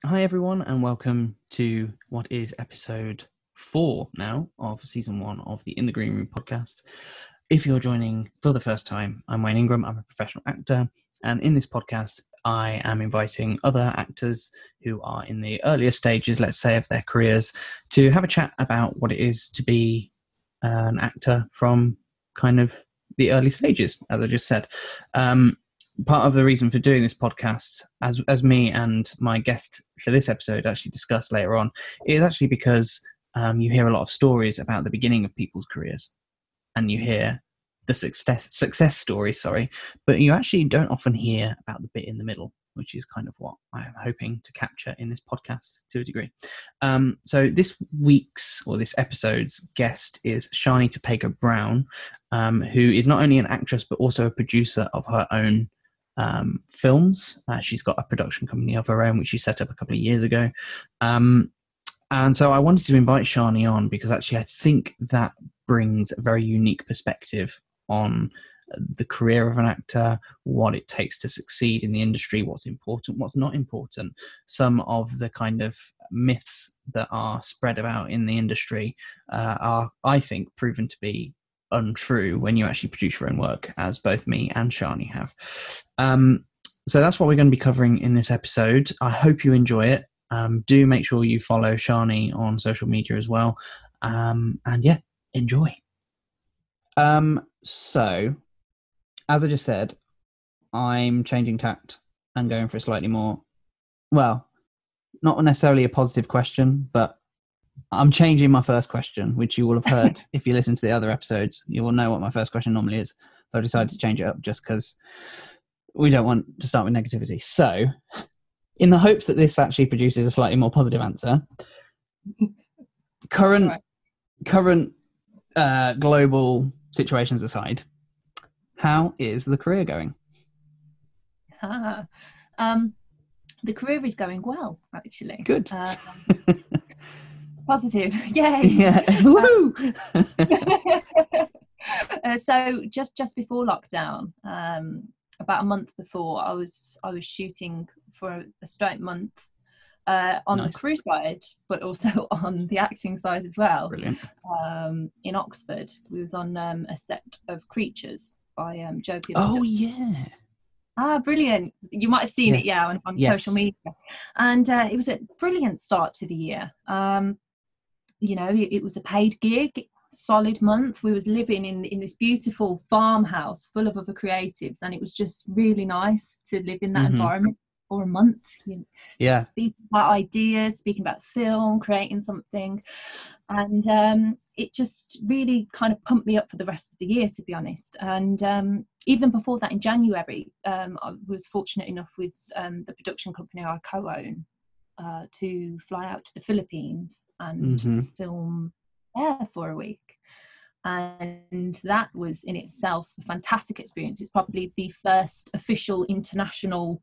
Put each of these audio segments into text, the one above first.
Hi, everyone, and welcome to what is episode 4 now of season 1 of the In the Green Room podcast. If you're joining for the first time, I'm Wayne Ingram. I'm a professional actor, and in this podcast, I am inviting other actors who are in the earlier stages, let's say, of their careers to have a chat about what it is to be an actor from kind of the early stages, as I just said. Part of the reason for doing this podcast, as me and my guest for this episode actually discussed later on, is actually because you hear a lot of stories about the beginning of people's careers, and you hear the success stories, but you actually don't often hear about the bit in the middle, which is kind of what I'm hoping to capture in this podcast to a degree. So this episode's guest is Sharni Tapako-Brown, who is not only an actress but also a producer of her own films. She's got a production company of her own, which she set up a couple of years ago. And so I wanted to invite Sharni on because actually I think that brings a very unique perspective on the career of an actor, what it takes to succeed in the industry, what's important, what's not important. Some of the kind of myths that are spread about in the industry are, I think, proven to be untrue when you actually produce your own work, as both me and Sharni have. So that's what we're going to be covering in this episode. I hope you enjoy it. Do make sure you follow Sharni on social media as well. And yeah, enjoy. So, as I just said, I'm changing tact and going for a slightly more, well, not necessarily a positive question, but I'm changing my first question, which you will have heard if you listen to the other episodes. You will know what my first question normally is. But I decided to change it up just because we don't want to start with negativity. So, in the hopes that this actually produces a slightly more positive answer, current global situations aside, how is the career going? The career is going well, actually. Good. Positive, yay! Yeah. Woo! So just before lockdown, about a month before, I was shooting for a straight month on the crew side, but also on the acting side as well. Brilliant. In Oxford, we was on a set of Creatures by Joe P. Oh yeah. Brilliant. You might have seen it, on social media. And it was a brilliant start to the year. It was a paid gig, solid month. We was living in this beautiful farmhouse full of other creatives, and it was just really nice to live in that environment for a month. Speaking about ideas, speaking about film, creating something. And it just really kind of pumped me up for the rest of the year, to be honest. And even before that, in January, I was fortunate enough with the production company I co-own to fly out to the Philippines and film there for a week. And that was in itself a fantastic experience. It's probably the first official international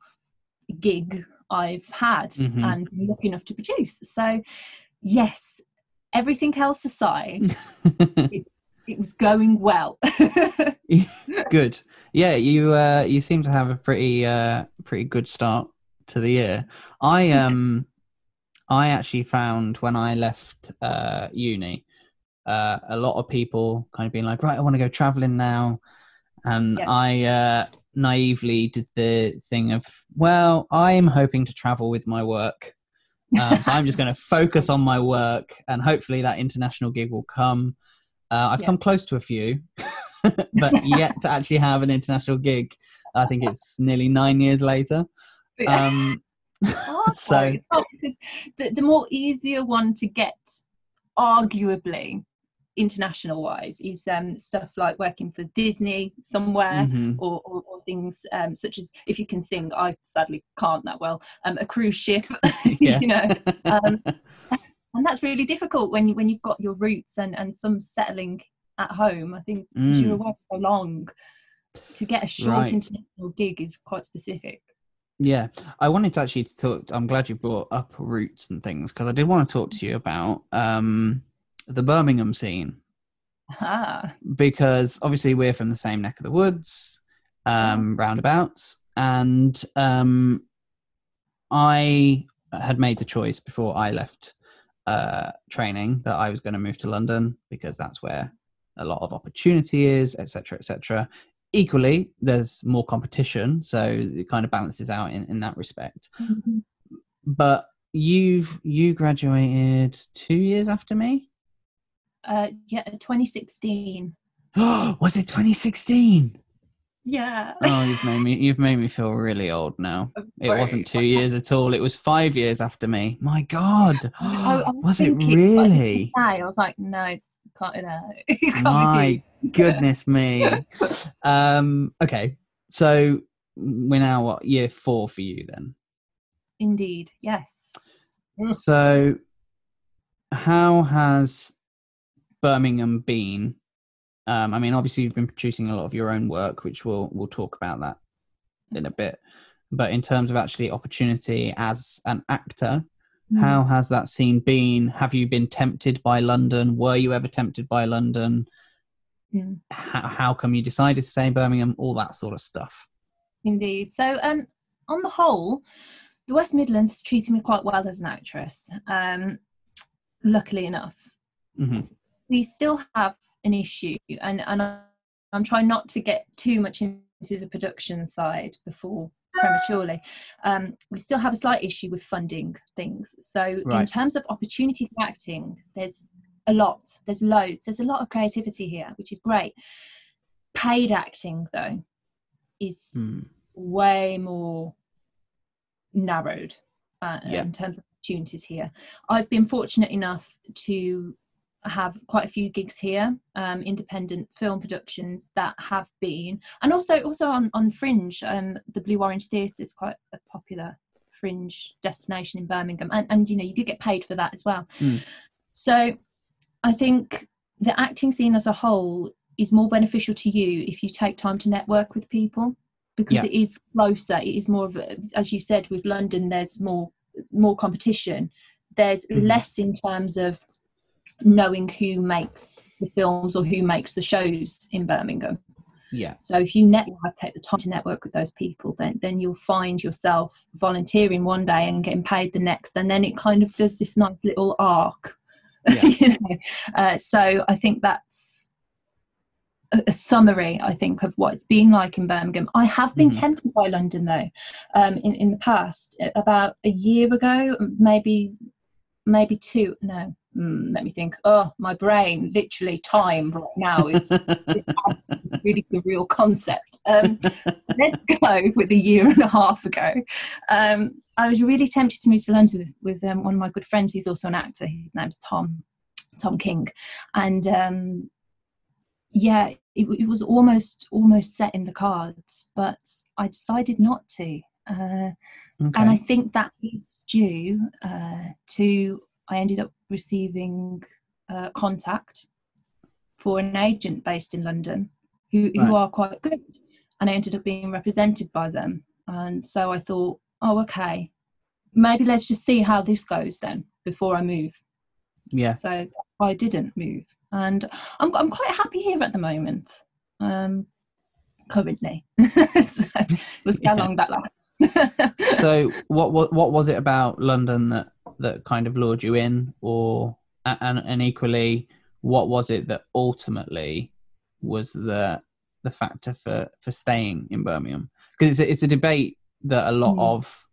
gig I've had and lucky enough to produce. So yes, everything else aside, it was going well. Good. Yeah, you seem to have a pretty good start to the year. I actually found when I left uni, a lot of people kind of being like, right, I want to go traveling now, and I naively did the thing of, well, I'm hoping to travel with my work. So I'm just going to focus on my work, and hopefully that international gig will come. I've come close to a few, but yet to actually have an international gig. I think it's nearly 9 years later. So the more easier one to get, arguably, international wise, is stuff like working for Disney somewhere, or things such as, if you can sing, I sadly can't that well, a cruise ship. And that's really difficult when you've got your roots and some settling at home. I think because you're away so long, to get a short international gig is quite specific. Yeah, I wanted to actually talk. I'm glad you brought up roots and things, because I did want to talk to you about the Birmingham scene. Because obviously we're from the same neck of the woods, roundabouts, and I had made the choice before I left training that I was going to move to London because that's where a lot of opportunity is, etc., etc. Equally, there's more competition, so it kind of balances out in that respect. Mm-hmm. But you graduated 2 years after me? 2016. Was it 2016? Yeah. Oh, you've made me feel really old now. It wasn't 2 years at all. It was 5 years after me. My God. I Was it thinking, really? I was like, no, it can't, no, it can't My be goodness me. Okay. So we're now what, year 4 for you then? Indeed, yes. So how has Birmingham been? I mean, obviously you've been producing a lot of your own work, which we'll talk about that in a bit. But in terms of actually opportunity as an actor, how has that scene been? Have you been tempted by London? Were you ever tempted by London? How come you decided to stay in Birmingham? All that sort of stuff. Indeed. So, on the whole, the West Midlands treated me quite well as an actress. Luckily enough, we still have an issue, and I'm trying not to get too much into the production side before prematurely. We still have a slight issue with funding things. So in terms of opportunity for acting, there's a lot, there's loads, there's a lot of creativity here, which is great. Paid acting though is way more narrowed in terms of opportunities here. I've been fortunate enough to have quite a few gigs here, independent film productions that have been, and also on Fringe. The Blue Orange Theatre is quite a popular Fringe destination in Birmingham, and you know, you do get paid for that as well. So I think the acting scene as a whole is more beneficial to you if you take time to network with people, because it is closer. It is more of a, as you said, with London there's more competition. There's less in terms of knowing who makes the films or who makes the shows in Birmingham. So if you take the time to network with those people, then you'll find yourself volunteering one day and getting paid the next, and then it kind of does this nice little arc. You know? So I think that's a summary, I think, of what it's been like in Birmingham. I have been tempted by London though, in the past. About a year ago, maybe two. No, let me think. Oh, my brain, literally time right now is it's really a real concept. Let's go with a year and a half ago. I was really tempted to move to London with one of my good friends who's also an actor. His name's Tom King, and it was almost set in the cards, but I decided not to. And I think that is due to I ended up receiving contact for an agent based in London who are quite good, and I ended up being represented by them. And so I thought, oh, okay, maybe let's just see how this goes then before I move. So I didn't move, and I'm quite happy here at the moment, currently. So we'll see how long that lasts. So what was it about London that kind of lured you in, or and equally, what was it that ultimately was the factor for staying in Birmingham? Because it's a debate that a lot of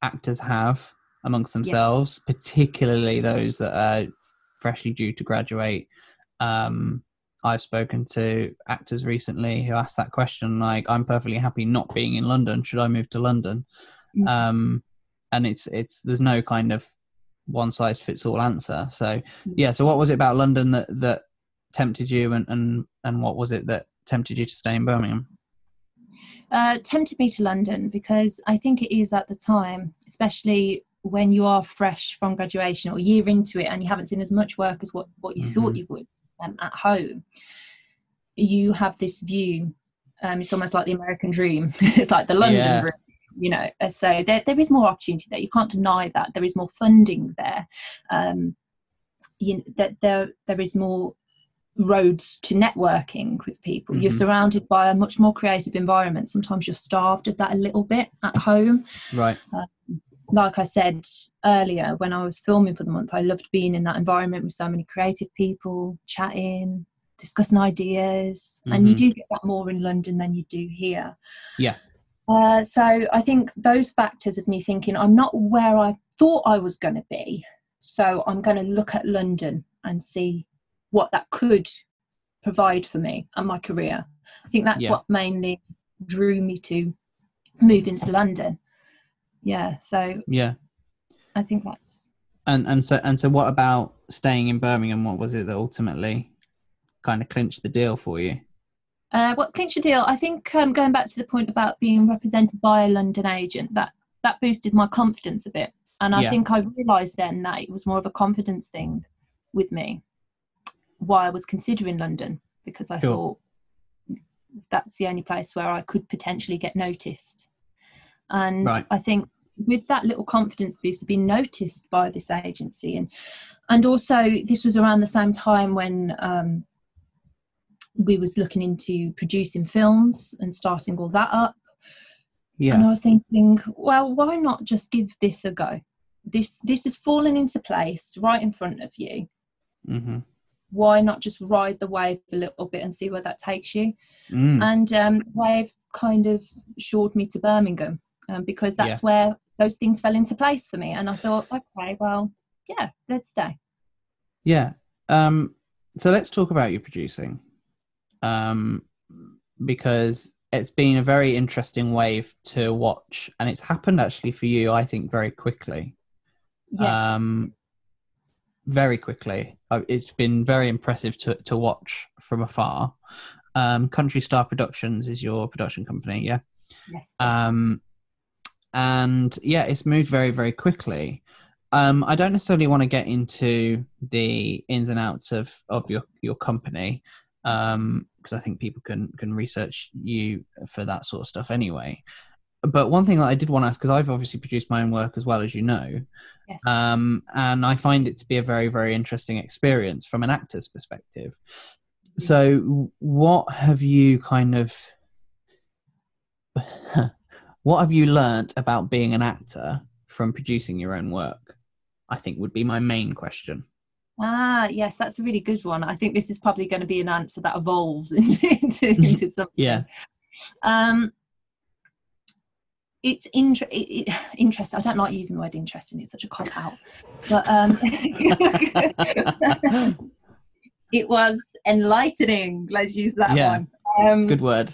actors have amongst themselves, particularly those that are freshly due to graduate. I've spoken to actors recently who asked that question, like, I'm perfectly happy not being in London. Should I move to London? And it's there's no kind of one size fits all answer. So so what was it about London that tempted you, and what was it that tempted you to stay in Birmingham? Tempted me to London because I think it is at the time, especially when you are fresh from graduation or a year into it and you haven't seen as much work as what you thought you would at home, you have this view. It's almost like the American dream. It's like the London dream, you know. So there is more opportunity there. You can't deny that. There is more funding there. There is more roads to networking with people. You're surrounded by a much more creative environment. Sometimes you're starved of that a little bit at home. like I said earlier, when I was filming for the month, I loved being in that environment with so many creative people, chatting, discussing ideas. And you do get that more in London than you do here. Yeah. So I think those factors of me thinking I'm not where I thought I was going to be, so I'm going to look at London and see what that could provide for me and my career. I think that's what mainly drew me to move into London. Yeah, so I think that's and so what about staying in Birmingham? What was it that ultimately kind of clinched the deal for you? What clinched the deal? I think going back to the point about being represented by a London agent, that boosted my confidence a bit. And I think I realised then that it was more of a confidence thing with me while I was considering London, because I thought that's the only place where I could potentially get noticed. And I think with that little confidence boost of being noticed by this agency, and also this was around the same time when we was looking into producing films and starting all that up. And I was thinking, well, why not just give this a go? This has fallen into place right in front of you. Why not just ride the wave a little bit and see where that takes you? And wave kind of shored me to Birmingham, because that's where those things fell into place for me. And I thought, okay, well, yeah, let's stay. Yeah. So let's talk about your producing, because it's been a very interesting wave to watch, and it's happened actually for you, I think, very quickly. Yes. Very quickly. It's been very impressive to watch from afar. Country Star Productions is your production company, yeah? Yes. And yeah, it's moved very, very quickly. I don't necessarily want to get into the ins and outs of your company, because I think people can research you for that sort of stuff anyway. But one thing that I did want to ask, because I've obviously produced my own work as well, as you know, and I find it to be a very, very interesting experience from an actor's perspective. So what have you learnt about being an actor from producing your own work? I think would be my main question. Yes, that's a really good one. I think this is probably going to be an answer that evolves into something. Yeah. It's interesting. I don't like using the word interesting. It's such a cop out. But it was enlightening. Let's use that one. Good word.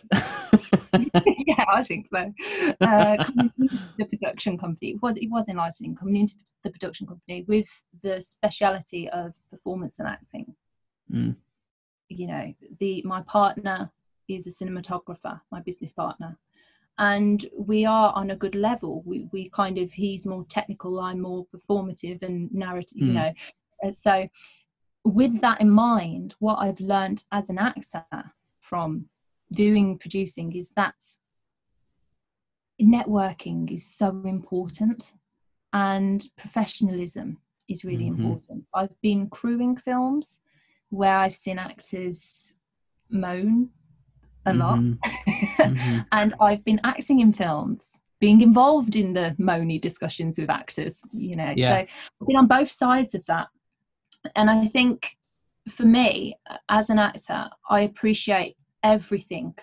Yeah, I think so. Coming into the production company, it was enlightening. Coming into the production company with the speciality of performance and acting. You know, my partner is a cinematographer, my business partner, and we are on a good level. We kind of, he's more technical, I'm more performative and narrative. You know, so with that in mind, what I've learned as an actor from doing producing is that networking is so important, and professionalism is really important. I've been crewing films where I've seen actors moan a lot, and I've been acting in films, being involved in the moany discussions with actors, you know. So I've been on both sides of that. And I think for me, as an actor, I appreciate everything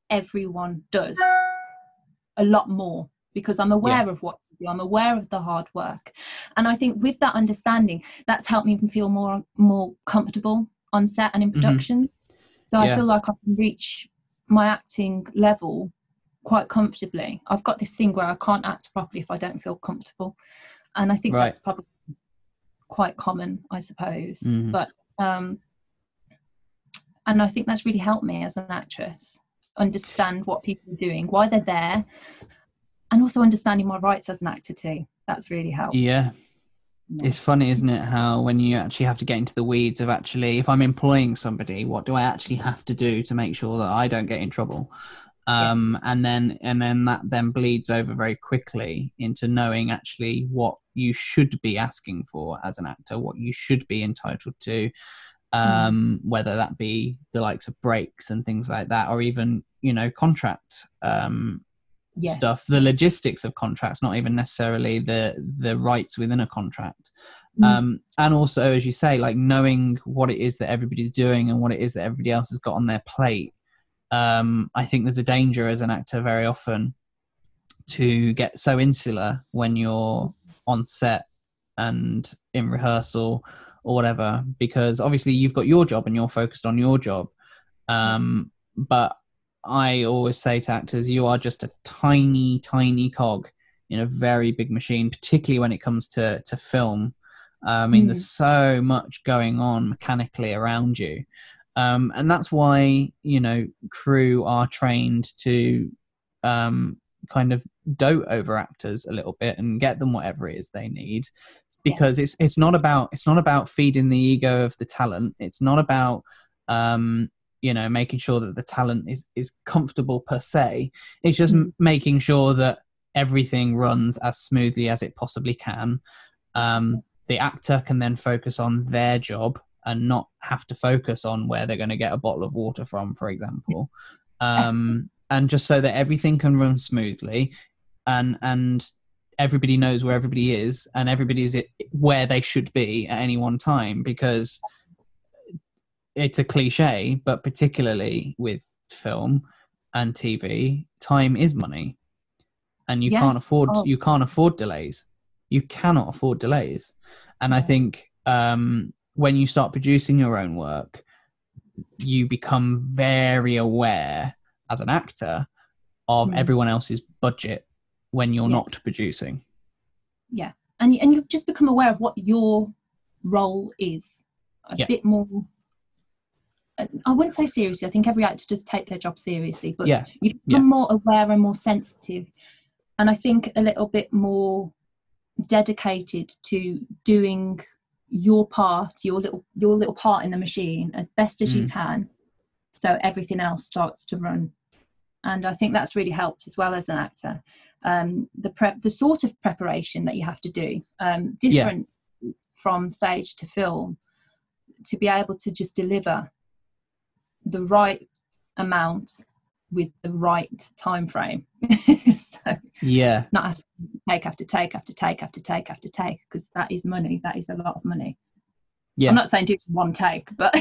everyone does a lot more, because I'm aware of what to do. I'm aware of the hard work. And I think with that understanding, that's helped me feel more comfortable on set and in production. So I feel like I can reach my acting level quite comfortably. I've got this thing where I can't act properly if I don't feel comfortable. And I think that's probably quite common, I suppose. But and I think that's really helped me as an actress understand what people are doing, why they're there, and also understanding my rights as an actor too. That's really helped. It's funny, isn't it, how when you actually have to get into the weeds of actually, if I'm employing somebody, what do I actually have to do to make sure that I don't get in trouble? And then that then bleeds over very quickly into knowing actually what you should be asking for as an actor, what you should be entitled to, whether that be the likes of breaks and things like that, or even, you know, contract stuff, the logistics of contracts, not even necessarily the rights within a contract. And also, as you say, like knowing what it is that everybody's doing and what it is that everybody else has got on their plate. I think there's a danger as an actor very often to get so insular when you're on set and in rehearsal or whatever, because obviously you've got your job and you're focused on your job. But I always say to actors, you are just a tiny, tiny cog in a very big machine, particularly when it comes to film. I mean, there's so much going on mechanically around you. And that's why, crew are trained to kind of dote over actors a little bit and get them whatever it is they need. It's because it's not about feeding the ego of the talent. It's not about making sure that the talent is comfortable per se. It's just making sure that everything runs as smoothly as it possibly can. The actor can then focus on their job and not have to focus on where they're going to get a bottle of water from, for example. And just so that everything can run smoothly and everybody knows where everybody is and everybody's where they should be at any one time, because it's a cliche, but particularly with film and TV, time is money, and you can't afford delays. You cannot afford delays. And I think when you start producing your own work, you become very aware as an actor of everyone else's budget when you're not producing. Yeah. And you just become aware of what your role is a bit more. I wouldn't say seriously. I think every actor does take their job seriously, but you become more aware and more sensitive. And I think a little bit more dedicated to doing your part, your little part in the machine as best as you can, so everything else starts to run. And I think that's really helped as well as an actor. The sort of preparation that you have to do, different from stage to film, to be able to just deliver the right amount with the right time frame. So not have to take after take after take after take after take, because that is money. That is a lot of money. I'm not saying do it in one take, but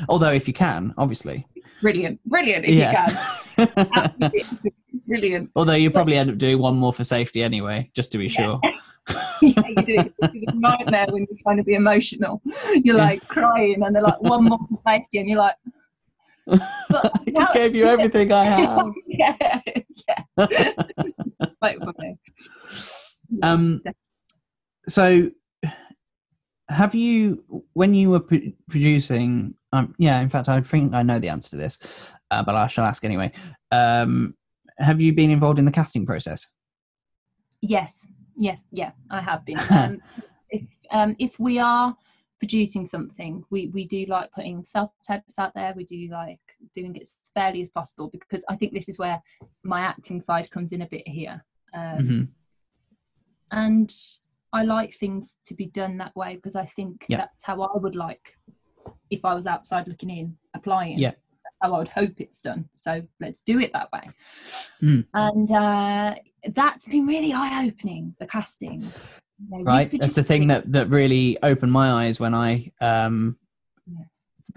although if you can, obviously brilliant if you can. Absolutely brilliant. Although you probably end up doing one more for safety anyway, just to be sure. You do. It's a nightmare when you're trying to be emotional. You're like crying and they're like, one more for safety, and you're like, I just gave you everything I have. Quite funny. So have you, when you were producing, in fact I think I know the answer to this, but I shall ask anyway, have you been involved in the casting process? Yes, I have been. If we are producing something, we do like putting self-tapes out there. We do like doing it as fairly as possible, because I think this is where my acting side comes in a bit here. And I like things to be done that way, because I think that's how I would like, if I was outside looking in, applying. That's how I would hope it's done. So let's do it that way. And that's been really eye-opening, the casting. Right, that's the thing that really opened my eyes when I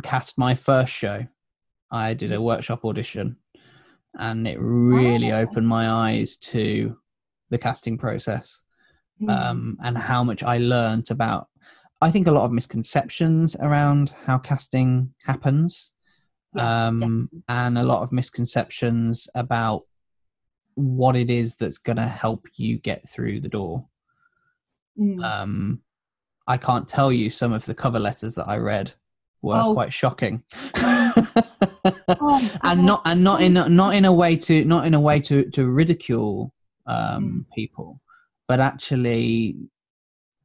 cast my first show. I did a workshop audition, and it really opened my eyes to the casting process, and how much I learned about, I think, a lot of misconceptions around how casting happens, and a lot of misconceptions about what it is that's going to help you get through the door. I can't tell you, some of the cover letters that I read were quite shocking. And not in a way to ridicule people, but actually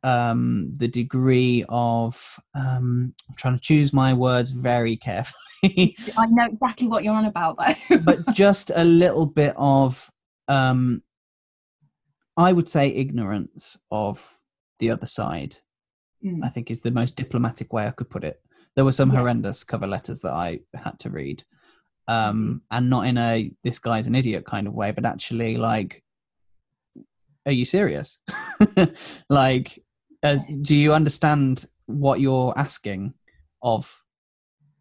the degree of I'm trying to choose my words very carefully. I know exactly what you're on about though. But just a little bit of I would say ignorance of the other side, I think, is the most diplomatic way I could put it. There were some horrendous cover letters that I had to read, and not in a this guy's an idiot kind of way, but actually like, are you serious? Like, do you understand what you're asking of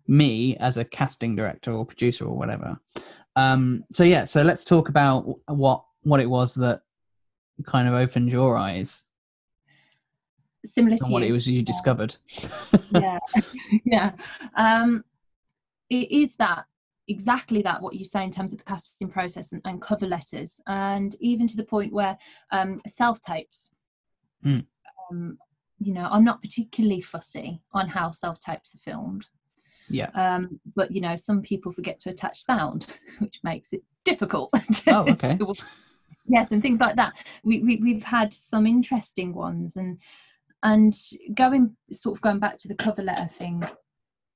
me as a casting director or producer or whatever? So let's talk about what it was that kind of opened your eyes. Similar to what it was you discovered. Yeah. Yeah. It is that exactly that what you say in terms of the casting process and cover letters, and even to the point where self-tapes. You know, I'm not particularly fussy on how self-tapes are filmed. Yeah. But you know, some people forget to attach sound, which makes it difficult. Okay. Yes, and things like that. We've had some interesting ones, and going back to the cover letter thing.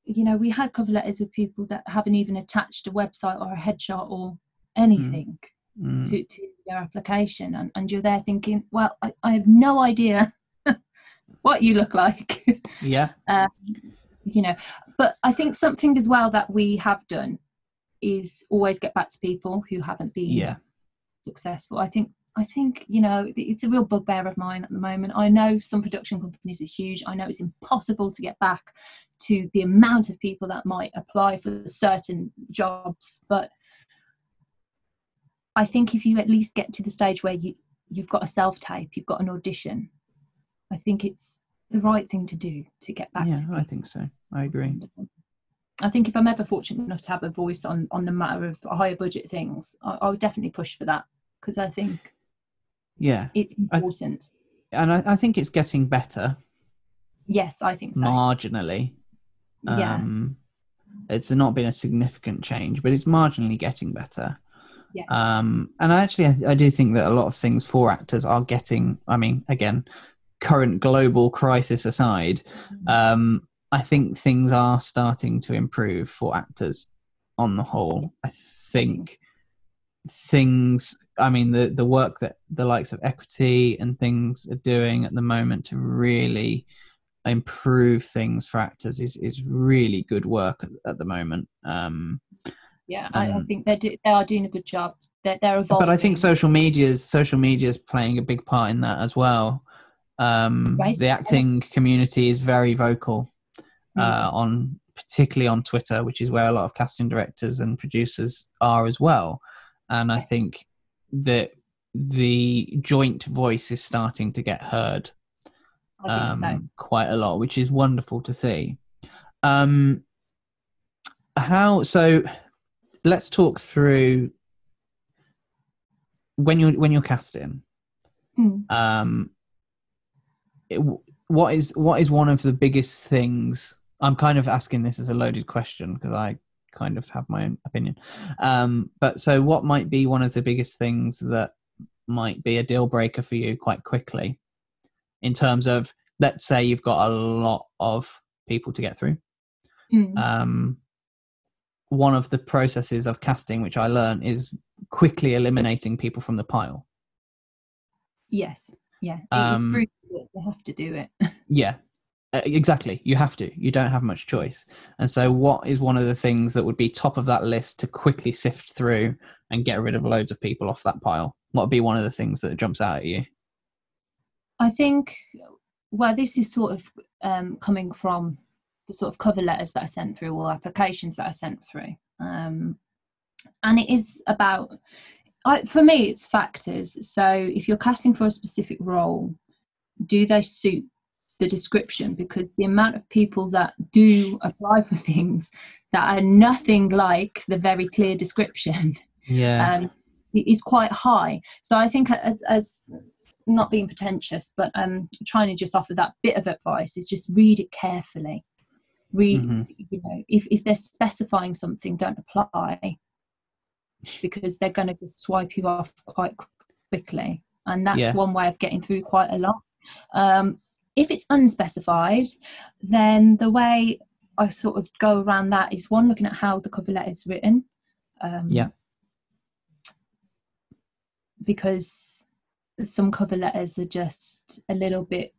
You know, we had cover letters with people that haven't even attached a website or a headshot or anything to their application, and you're there thinking, well, I have no idea what you look like. Yeah. You know, but I think something as well that we have done is always get back to people who haven't been successful. I think you know, it's a real bugbear of mine at the moment. I know some production companies are huge. I know it's impossible to get back to the amount of people that might apply for certain jobs, but I think if you at least get to the stage where you've got a self-tape, you've got an audition, I think it's the right thing to do to get back to people. I think so. I agree. I think if I'm ever fortunate enough to have a voice on the matter of higher budget things, I would definitely push for that, because I think it's important. And I think it's getting better. Yes, I think so. Marginally. Yeah. It's not been a significant change, but it's marginally getting better. Yeah. And I do think that a lot of things for actors are getting, I mean, again, current global crisis aside, I think things are starting to improve for actors on the whole. I think things, I mean, the work that the likes of Equity and things are doing at the moment to really improve things for actors is really good work at the moment. I think they are doing a good job. They're evolving. But I think social media's playing a big part in that as well. The acting community is very vocal particularly on Twitter, which is where a lot of casting directors and producers are as well. And I think that the joint voice is starting to get heard quite a lot, which is wonderful to see. So let's talk through when you're casting. What is one of the biggest things? I'm kind of asking this as a loaded question because I kind of have my own opinion. But so what might be one of the biggest things that might be a deal breaker for you quite quickly in terms of, let's say you've got a lot of people to get through. One of the processes of casting, which I learned, is quickly eliminating people from the pile. Yes. Yeah. It's brutal. You have to do it. Yeah, exactly. You have to. You don't have much choice. And so what is one of the things that would be top of that list to quickly sift through and get rid of loads of people off that pile? What would be one of the things that jumps out at you? I think, well, this is sort of coming from the sort of cover letters that I sent through or applications that I sent through. And it is about, for me, it's factors. So if you're casting for a specific role, do they suit the description? Because the amount of people that do apply for things that are nothing like the very clear description is quite high. So I think as not being pretentious, but trying to just offer that bit of advice is just read it carefully. You know, if they're specifying something, don't apply, because they're going to swipe you off quite quickly, and that's one way of getting through quite a lot. If it's unspecified, then the way I sort of go around that is one, looking at how the cover letter is written. Because some cover letters are just a little bit,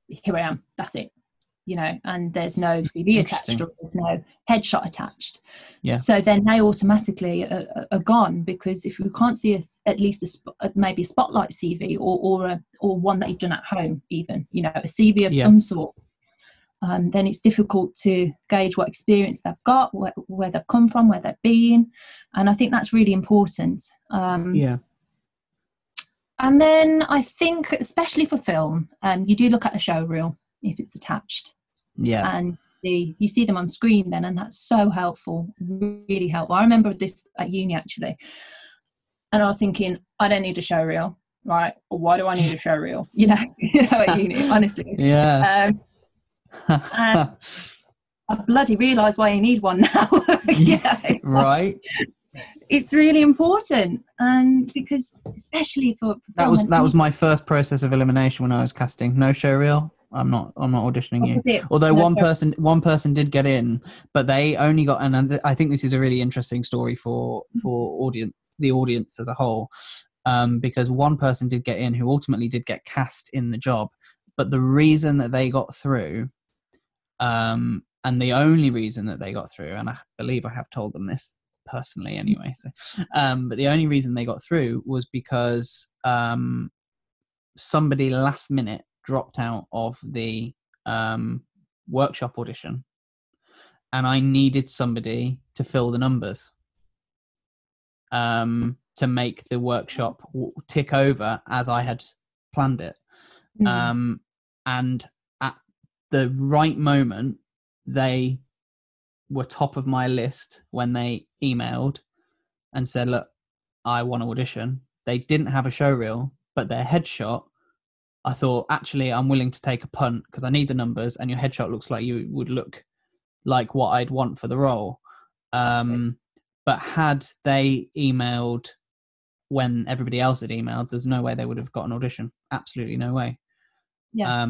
here I am, that's it. you know, and there's no CV attached or there's no headshot attached. Yeah. So then they automatically are gone, because if you can't see at least maybe a spotlight CV or one that you've done at home, even, you know, a CV of some sort, then it's difficult to gauge what experience they've got, where they've come from, where they've been, and I think that's really important. And then I think, especially for film, you do look at the show reel if it's attached. Yeah. And you see them on screen then, and that's so helpful, really helpful. I remember this at uni, actually. And I was thinking, I don't need a show reel, right? Or why do I need a show reel? You know, at uni, honestly. Yeah. And I bloody realise why you need one now. You know? Right. It's really important, and because especially for that was my first process of elimination when I was casting. No show reel. I'm not auditioning you. Although one person did get in, but they only got, and I think this is a really interesting story for the audience as a whole, because one person did get in who ultimately did get cast in the job, but the reason that they got through, and the only reason that they got through, and I believe I have told them this personally anyway, so but the only reason they got through was because somebody last minute dropped out of the workshop audition, and I needed somebody to fill the numbers to make the workshop tick over as I had planned it. And at the right moment, they were top of my list when they emailed and said, look, I want to audition. They didn't have a show reel, but their headshot, I thought, actually, I'm willing to take a punt because I need the numbers, and your headshot looks like you would look like what I'd want for the role. But had they emailed when everybody else had emailed, there's no way they would have got an audition. Absolutely no way. Yeah.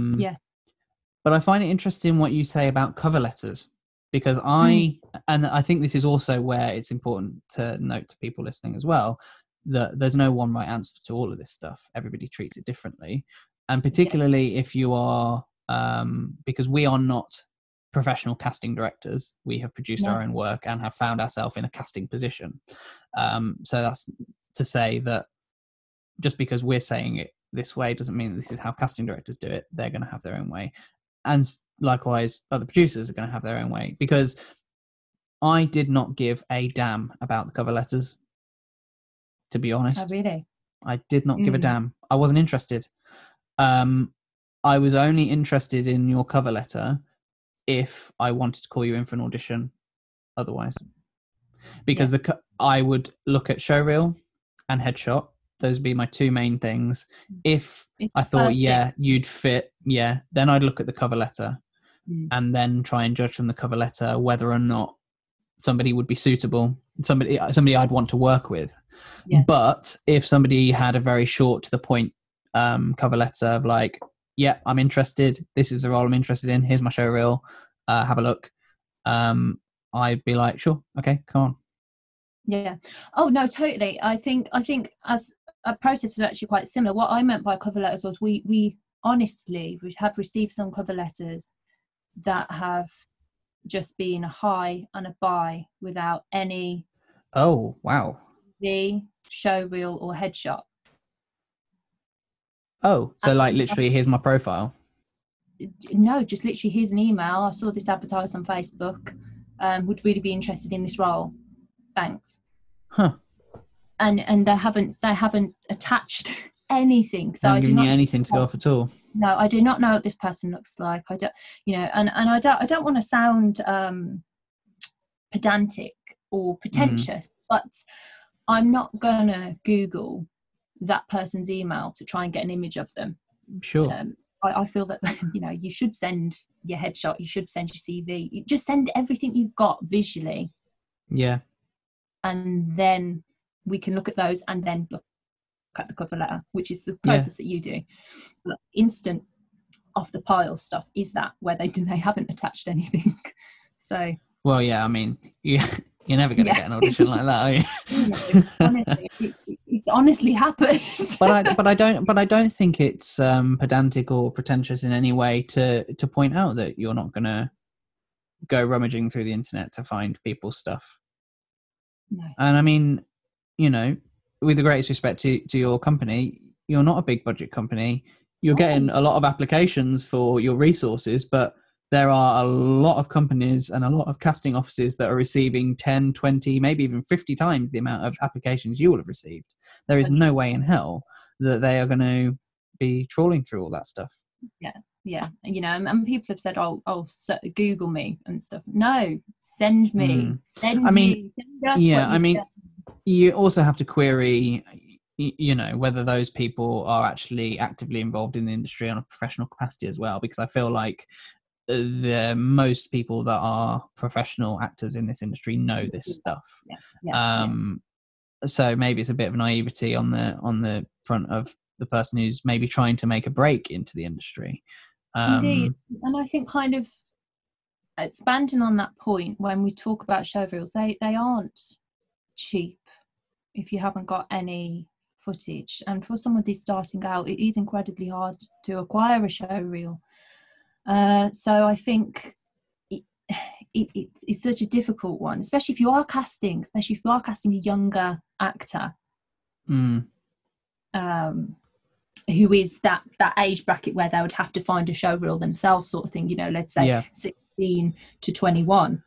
But I find it interesting what you say about cover letters, because and I think this is also where it's important to note to people listening as well, that there's no one right answer to all of this stuff. Everybody treats it differently. And particularly if you are, because we are not professional casting directors, we have produced our own work and have found ourselves in a casting position. So that's to say that just because we're saying it this way doesn't mean that this is how casting directors do it. They're going to have their own way. And likewise, other producers are going to have their own way, because I did not give a damn about the cover letters, to be honest. Oh, really? I did not give a damn. I wasn't interested. I was only interested in your cover letter if I wanted to call you in for an audition otherwise. Because I would look at showreel and headshot. Those would be my two main things. If I thought, you'd fit, then I'd look at the cover letter and then try and judge from the cover letter whether or not somebody would be suitable, somebody I'd want to work with. Yeah. But if somebody had a very short to the point cover letter of like, I'm interested, this is the role I'm interested in, here's my show reel, have a look, I'd be like, sure, okay, come on. Yeah. Oh no, totally. I think as a process is actually quite similar. What I meant by cover letters was we honestly have received some cover letters that have just been a hi and a bye without any the show reel or headshot. Oh, so like literally, here's my profile. No, just literally, here's an email. I saw this advertised on Facebook. Would really be interested in this role. Thanks. Huh. And they haven't attached anything. So I haven't given you anything to go off at all. No, I do not know what this person looks like. I don't, and I don't want to sound pedantic or pretentious, but I'm not gonna Google that person's email to try and get an image of them. Sure. I feel that you should send your headshot, you should send your CV, you just send everything you've got visually. Yeah. And then we can look at those and then look at the cover letter, which is the process that you do. But instant off the pile stuff is that where they haven't attached anything. So well, yeah, I mean, You're never going to get an audition like that, are you? Honestly, it honestly happened. but I don't think it's pedantic or pretentious in any way to point out that you're not going to go rummaging through the internet to find people's stuff. No. And I mean, you know, with the greatest respect to your company, you're not a big budget company. You're getting a lot of applications for your resources, but there are a lot of companies and a lot of casting offices that are receiving 10, 20, maybe even 50 times the amount of applications you will have received. There is no way in hell that they are going to be trawling through all that stuff. Yeah. You know, and people have said, oh, Google me and stuff. No, send me. Send me. I mean, you also have to query, you know, whether those people are actually actively involved in the industry on a professional capacity as well, because I feel like most people that are professional actors in this industry know this stuff. So maybe it's a bit of naivety on the front of the person who's maybe trying to make a break into the industry. Indeed. And I think kind of expanding on that point, when we talk about show reels, they aren't cheap if you haven't got any footage. And for somebody starting out, it is incredibly hard to acquire a show reel. So I think it's such a difficult one, especially if you are casting a younger actor who is that age bracket where they would have to find a show reel themselves, sort of thing, you know, let's say 16 to 21.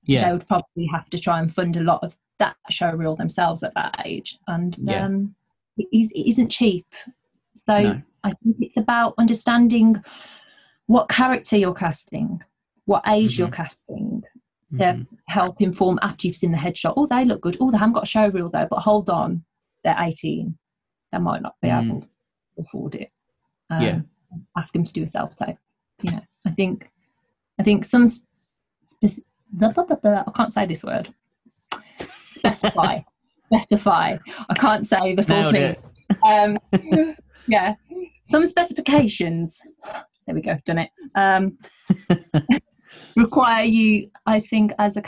They would probably have to try and fund a lot of that show reel themselves at that age, and it isn't cheap. So I think it's about understanding what character you're casting, what age you're casting, to help inform after you've seen the headshot. Oh, they look good. Oh, they haven't got a show reel though, but hold on, they're 18. They might not be able to afford it. Ask them to do a self-tape. You know, I think some I can't say this word. Specify. I can't say the full thing. Some specifications. There we go. Done it. Require you, I think, as a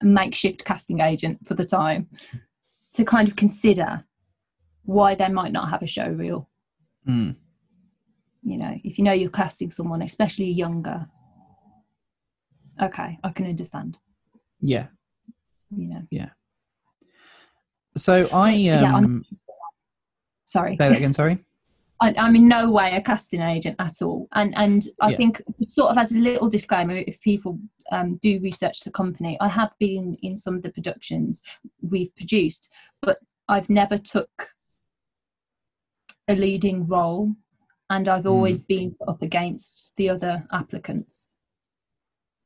makeshift casting agent for the time, to kind of consider why they might not have a show reel. You know, if you know you're casting someone, especially younger, okay, I can understand. Yeah. You know. Yeah. So sorry. Say that again, sorry. I'm in no way a casting agent at all. And I think, sort of as a little disclaimer, if people do research the company, I have been in some of the productions we've produced, but I've never took a leading role, and I've always been up against the other applicants.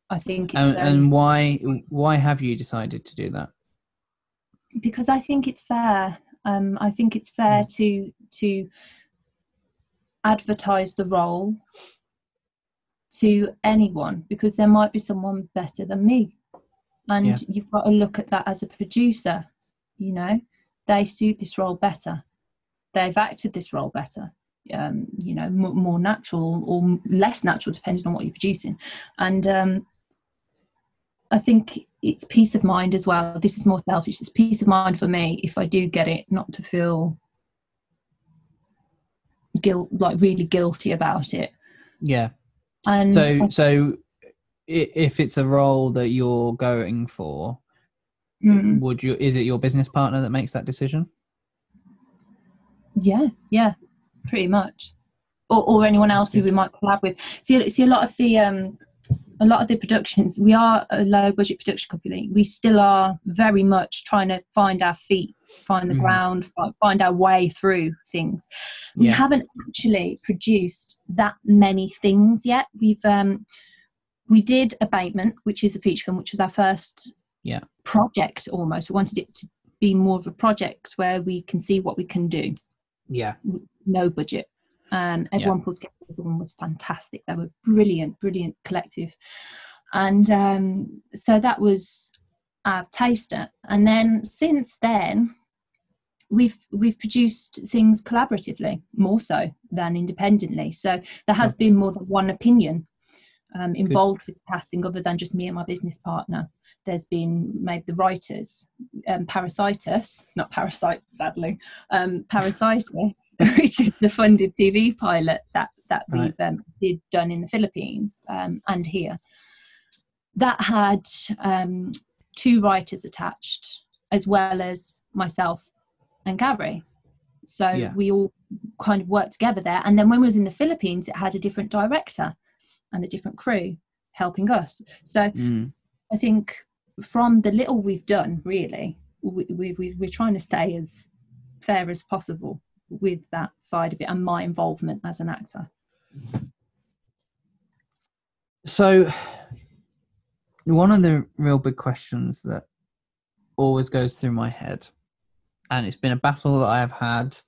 I think it's and why have you decided to do that? Because I think it's fair. I think it's fair to advertise the role to anyone, because there might be someone better than me, and you've got to look at that as a producer. You know, they suit this role better, they've acted this role better, you know, more natural or less natural depending on what you're producing. And I think it's peace of mind as well. This is more selfish. It's peace of mind for me if I do get it, not to feel really guilty about it. Yeah. And so if it's a role that you're going for, is it your business partner that makes that decision? Yeah, pretty much, or anyone else who we might collab with. See, a lot of the productions, we are a low budget production company. We still are very much trying to find our feet, find the ground, find our way through things. We haven't actually produced that many things yet. We did Abatement, which is a feature film, which was our first project almost. We wanted it to be more of a project where we can see what we can do. Yeah. No budget. Everyone pulled together. Everyone was fantastic. They were brilliant collective. And so that was our taster. And then since then, we've produced things collaboratively, more so than independently. So there has been more than one opinion. involved with casting other than just me and my business partner. There's been maybe the writers, Parasitus, not Parasite, sadly, Parasitus, which is the funded TV pilot that we've done in the Philippines and here. That had 2 writers attached, as well as myself and Gary. So we all kind of worked together there. And then when we was in the Philippines, it had a different director and a different crew helping us. So I think from the little we've done, really, we're trying to stay as fair as possible with that side of it and my involvement as an actor. So one of the real big questions that always goes through my head, and it's been a battle that I've had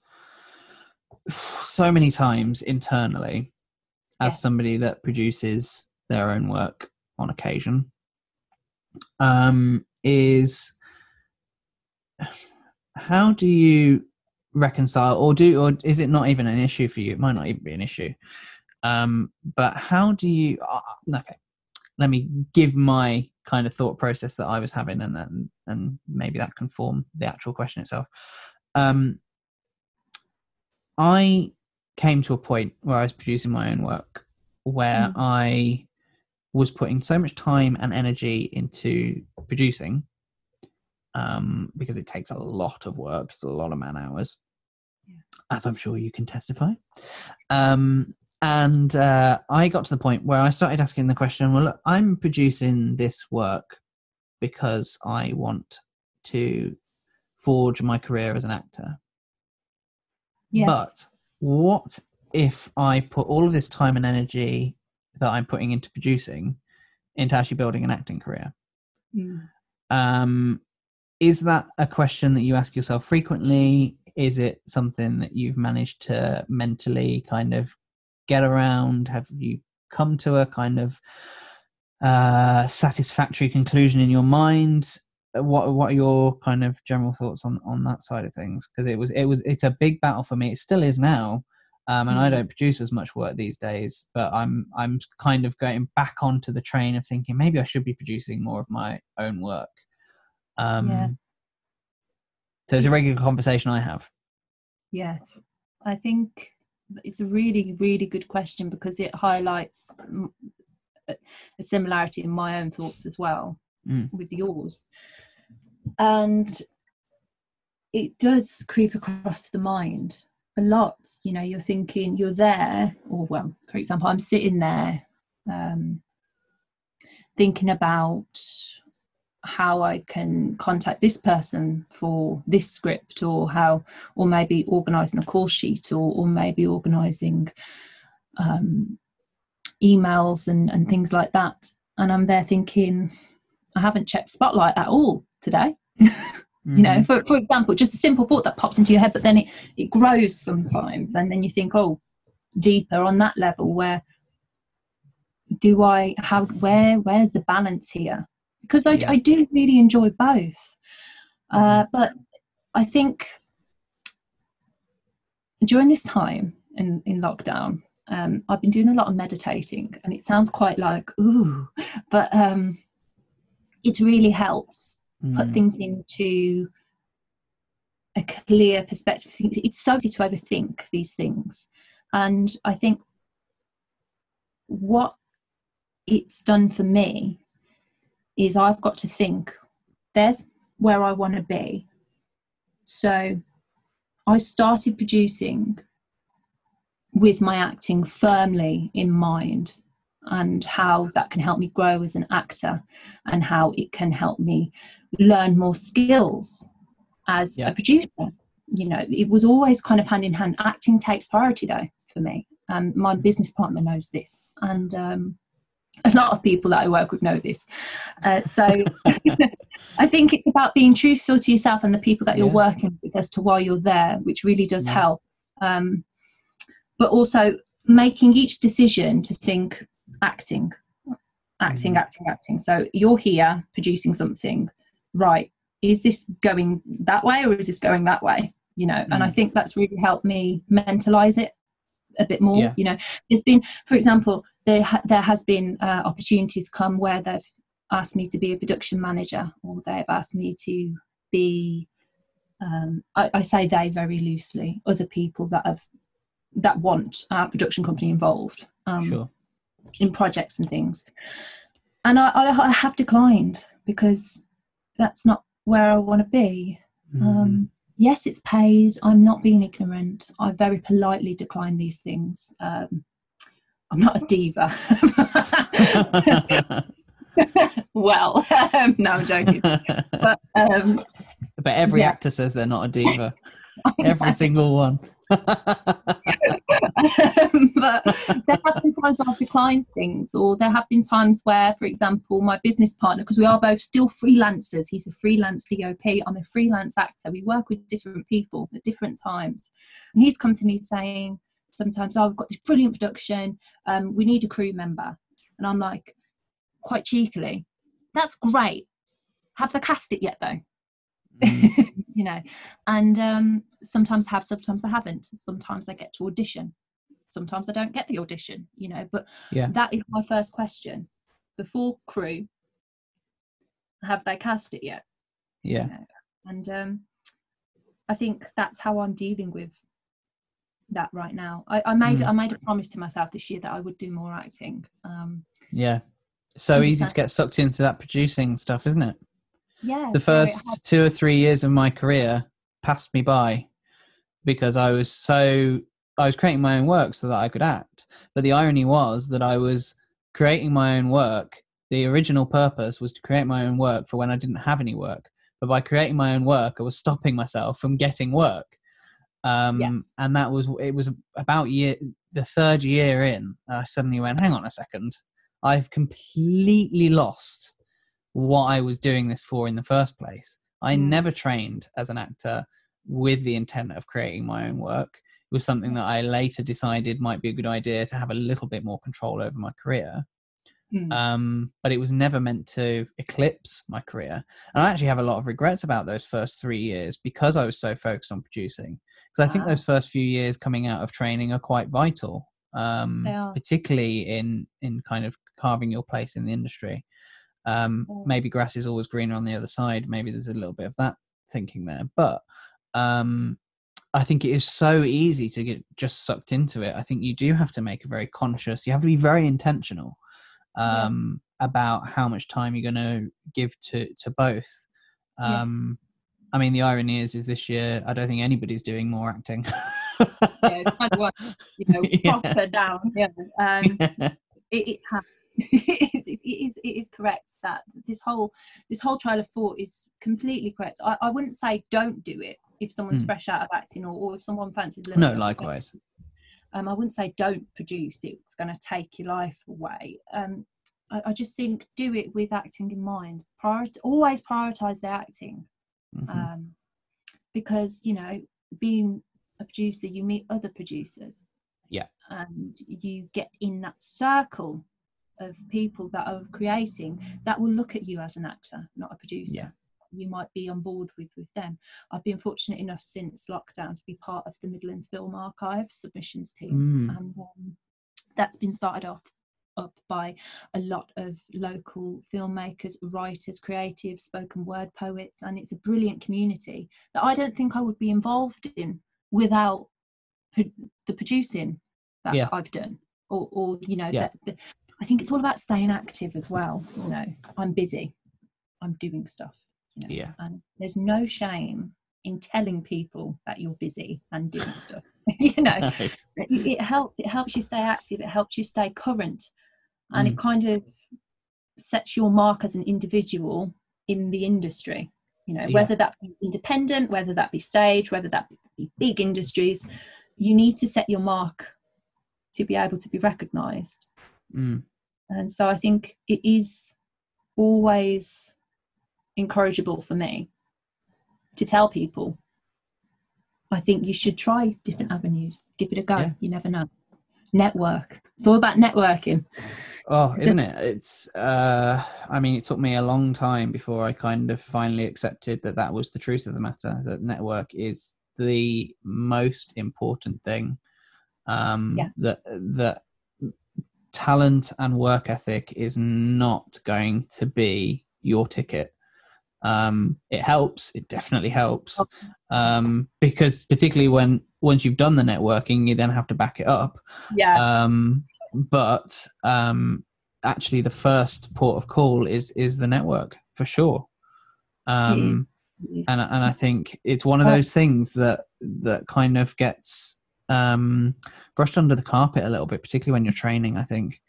so many times internally as somebody that produces their own work on occasion, is how do you reconcile, or is it not even an issue for you? It might not even be an issue. But how do you, okay, let me give my kind of thought process that I was having, and maybe that can form the actual question itself. I came to a point where I was producing my own work where I was putting so much time and energy into producing, because it takes a lot of work. It's a lot of man hours, as I'm sure you can testify. And I got to the point where I started asking the question, well, look, I'm producing this work because I want to forge my career as an actor. Yes. But what if I put all of this time and energy that I'm putting into producing into actually building an acting career? Is that a question that you ask yourself frequently? Is it something that you've managed to mentally kind of get around? Have you come to a kind of satisfactory conclusion in your mind? What are your kind of general thoughts on that side of things? Because it's a big battle for me. It still is now, and I don't produce as much work these days. But I'm kind of going back onto the train of thinking maybe I should be producing more of my own work. So it's a regular conversation I have. Yes, I think it's a really, really good question, because it highlights a similarity in my own thoughts as well with yours. And it does creep across the mind a lot. You know, you're thinking, you're there, or well, for example, I'm sitting there thinking about how I can contact this person for this script, or maybe organising a call sheet, or maybe organising emails and things like that. And I'm there thinking, I haven't checked Spotlight at all today. You know, for example, just a simple thought that pops into your head, but then it grows sometimes, and then you think, oh, deeper on that level, where's the balance here? Because I do really enjoy both, but I think during this time in lockdown, I've been doing a lot of meditating, and it sounds quite like ooh, but it really helps put things into a clear perspective. It's so easy to overthink these things, and I think what it's done for me is I've got to think, there's where I want to be. So I started producing with my acting firmly in mind, and how that can help me grow as an actor, and how it can help me learn more skills as a producer. You know, it was always kind of hand in hand. Acting takes priority though for me. My business partner knows this, and a lot of people that I work with know this. So I think it's about being truthful to yourself and the people that you're working with as to why you're there, which really does help. But also making each decision to think acting. So you're here producing something, right? Is this going that way, or is this going that way? You know, and I think that's really helped me mentalize it a bit more. You know, there's been, for example, there has been opportunities come where they've asked me to be a production manager, or they've asked me to be I say they very loosely, other people that want our production company involved Sure. in projects and things, and I have declined because that's not where I want to be. Yes, it's paid. I'm not being ignorant. I very politely decline these things. I'm not a diva. Well, no, I'm joking. But every actor says they're not a diva. Every single one. But there have been times I've declined things, or there have been times where, for example, my business partner, because we are both still freelancers, he's a freelance DOP, I'm a freelance actor, we work with different people at different times, and he's come to me saying sometimes, oh, I've got this brilliant production, we need a crew member, and I'm like, quite cheekily, that's great, have they cast it yet though? You know, and sometimes I have, sometimes I haven't, sometimes I get to audition, sometimes I don't get the audition, you know, but that is my first question before crew: have they cast it yet? You know? And I think that's how I'm dealing with that right now. I made a promise to myself this year that I would do more acting. So easy to get sucked into that producing stuff, isn't it? Yeah. The first 2 or 3 years of my career passed me by because I was creating my own work so that I could act. But the irony was that I was creating my own work. The original purpose was to create my own work for when I didn't have any work. But by creating my own work, I was stopping myself from getting work. And it was about the third year in, I suddenly went, hang on a second. I've completely lost what I was doing this for in the first place. I never trained as an actor with the intent of creating my own work. It was something that I later decided might be a good idea to have a little bit more control over my career. But it was never meant to eclipse my career. And I actually have a lot of regrets about those first 3 years because I was so focused on producing. Because I think those first few years coming out of training are quite vital, particularly in kind of carving your place in the industry. Maybe grass is always greener on the other side. Maybe there's a little bit of that thinking there. But I think it is so easy to get just sucked into it. I think you do have to make a very conscious, you have to be very intentional about how much time you're going to give to both. I mean, the irony is this year, I don't think anybody's doing more acting. It's kind of like, you know, proper down. It is correct that this whole trail of thought is completely correct. I wouldn't say don't do it if someone's fresh out of acting, or if someone fancies a little likewise. I wouldn't say don't produce, it's going to take your life away. I just think do it with acting in mind. Always prioritize the acting, because, you know, being a producer, you meet other producers, and you get in that circle of people that are creating, that will look at you as an actor, not a producer. You might be on board with them. I've been fortunate enough since lockdown to be part of the Midlands Film Archive submissions team, and that's been started up by a lot of local filmmakers, writers, creatives, spoken word poets, and it's a brilliant community that I don't think I would be involved in without the producing that I've done, or you know, I think it's all about staying active as well. You know, I'm busy, I'm doing stuff, you know, and there's no shame in telling people that you're busy and doing stuff. You know, it helps you stay active, it helps you stay current, and it kind of sets your mark as an individual in the industry, you know, whether that be independent, whether that be stage, whether that be big industries. You need to set your mark to be able to be recognized. And so I think it is always encourageable for me to tell people, I think you should try different avenues, give it a go. You never know. Network, it's all about networking. Isn't it? It's I mean, it took me a long time before I kind of finally accepted that was the truth of the matter, that network is the most important thing that talent and work ethic is not going to be your ticket. It helps. It definitely helps. Because particularly once you've done the networking, you then have to back it up. Yeah. But actually the first port of call is the network, for sure. And I think it's one of those things that kind of gets brushed under the carpet a little bit, particularly when you're training. I think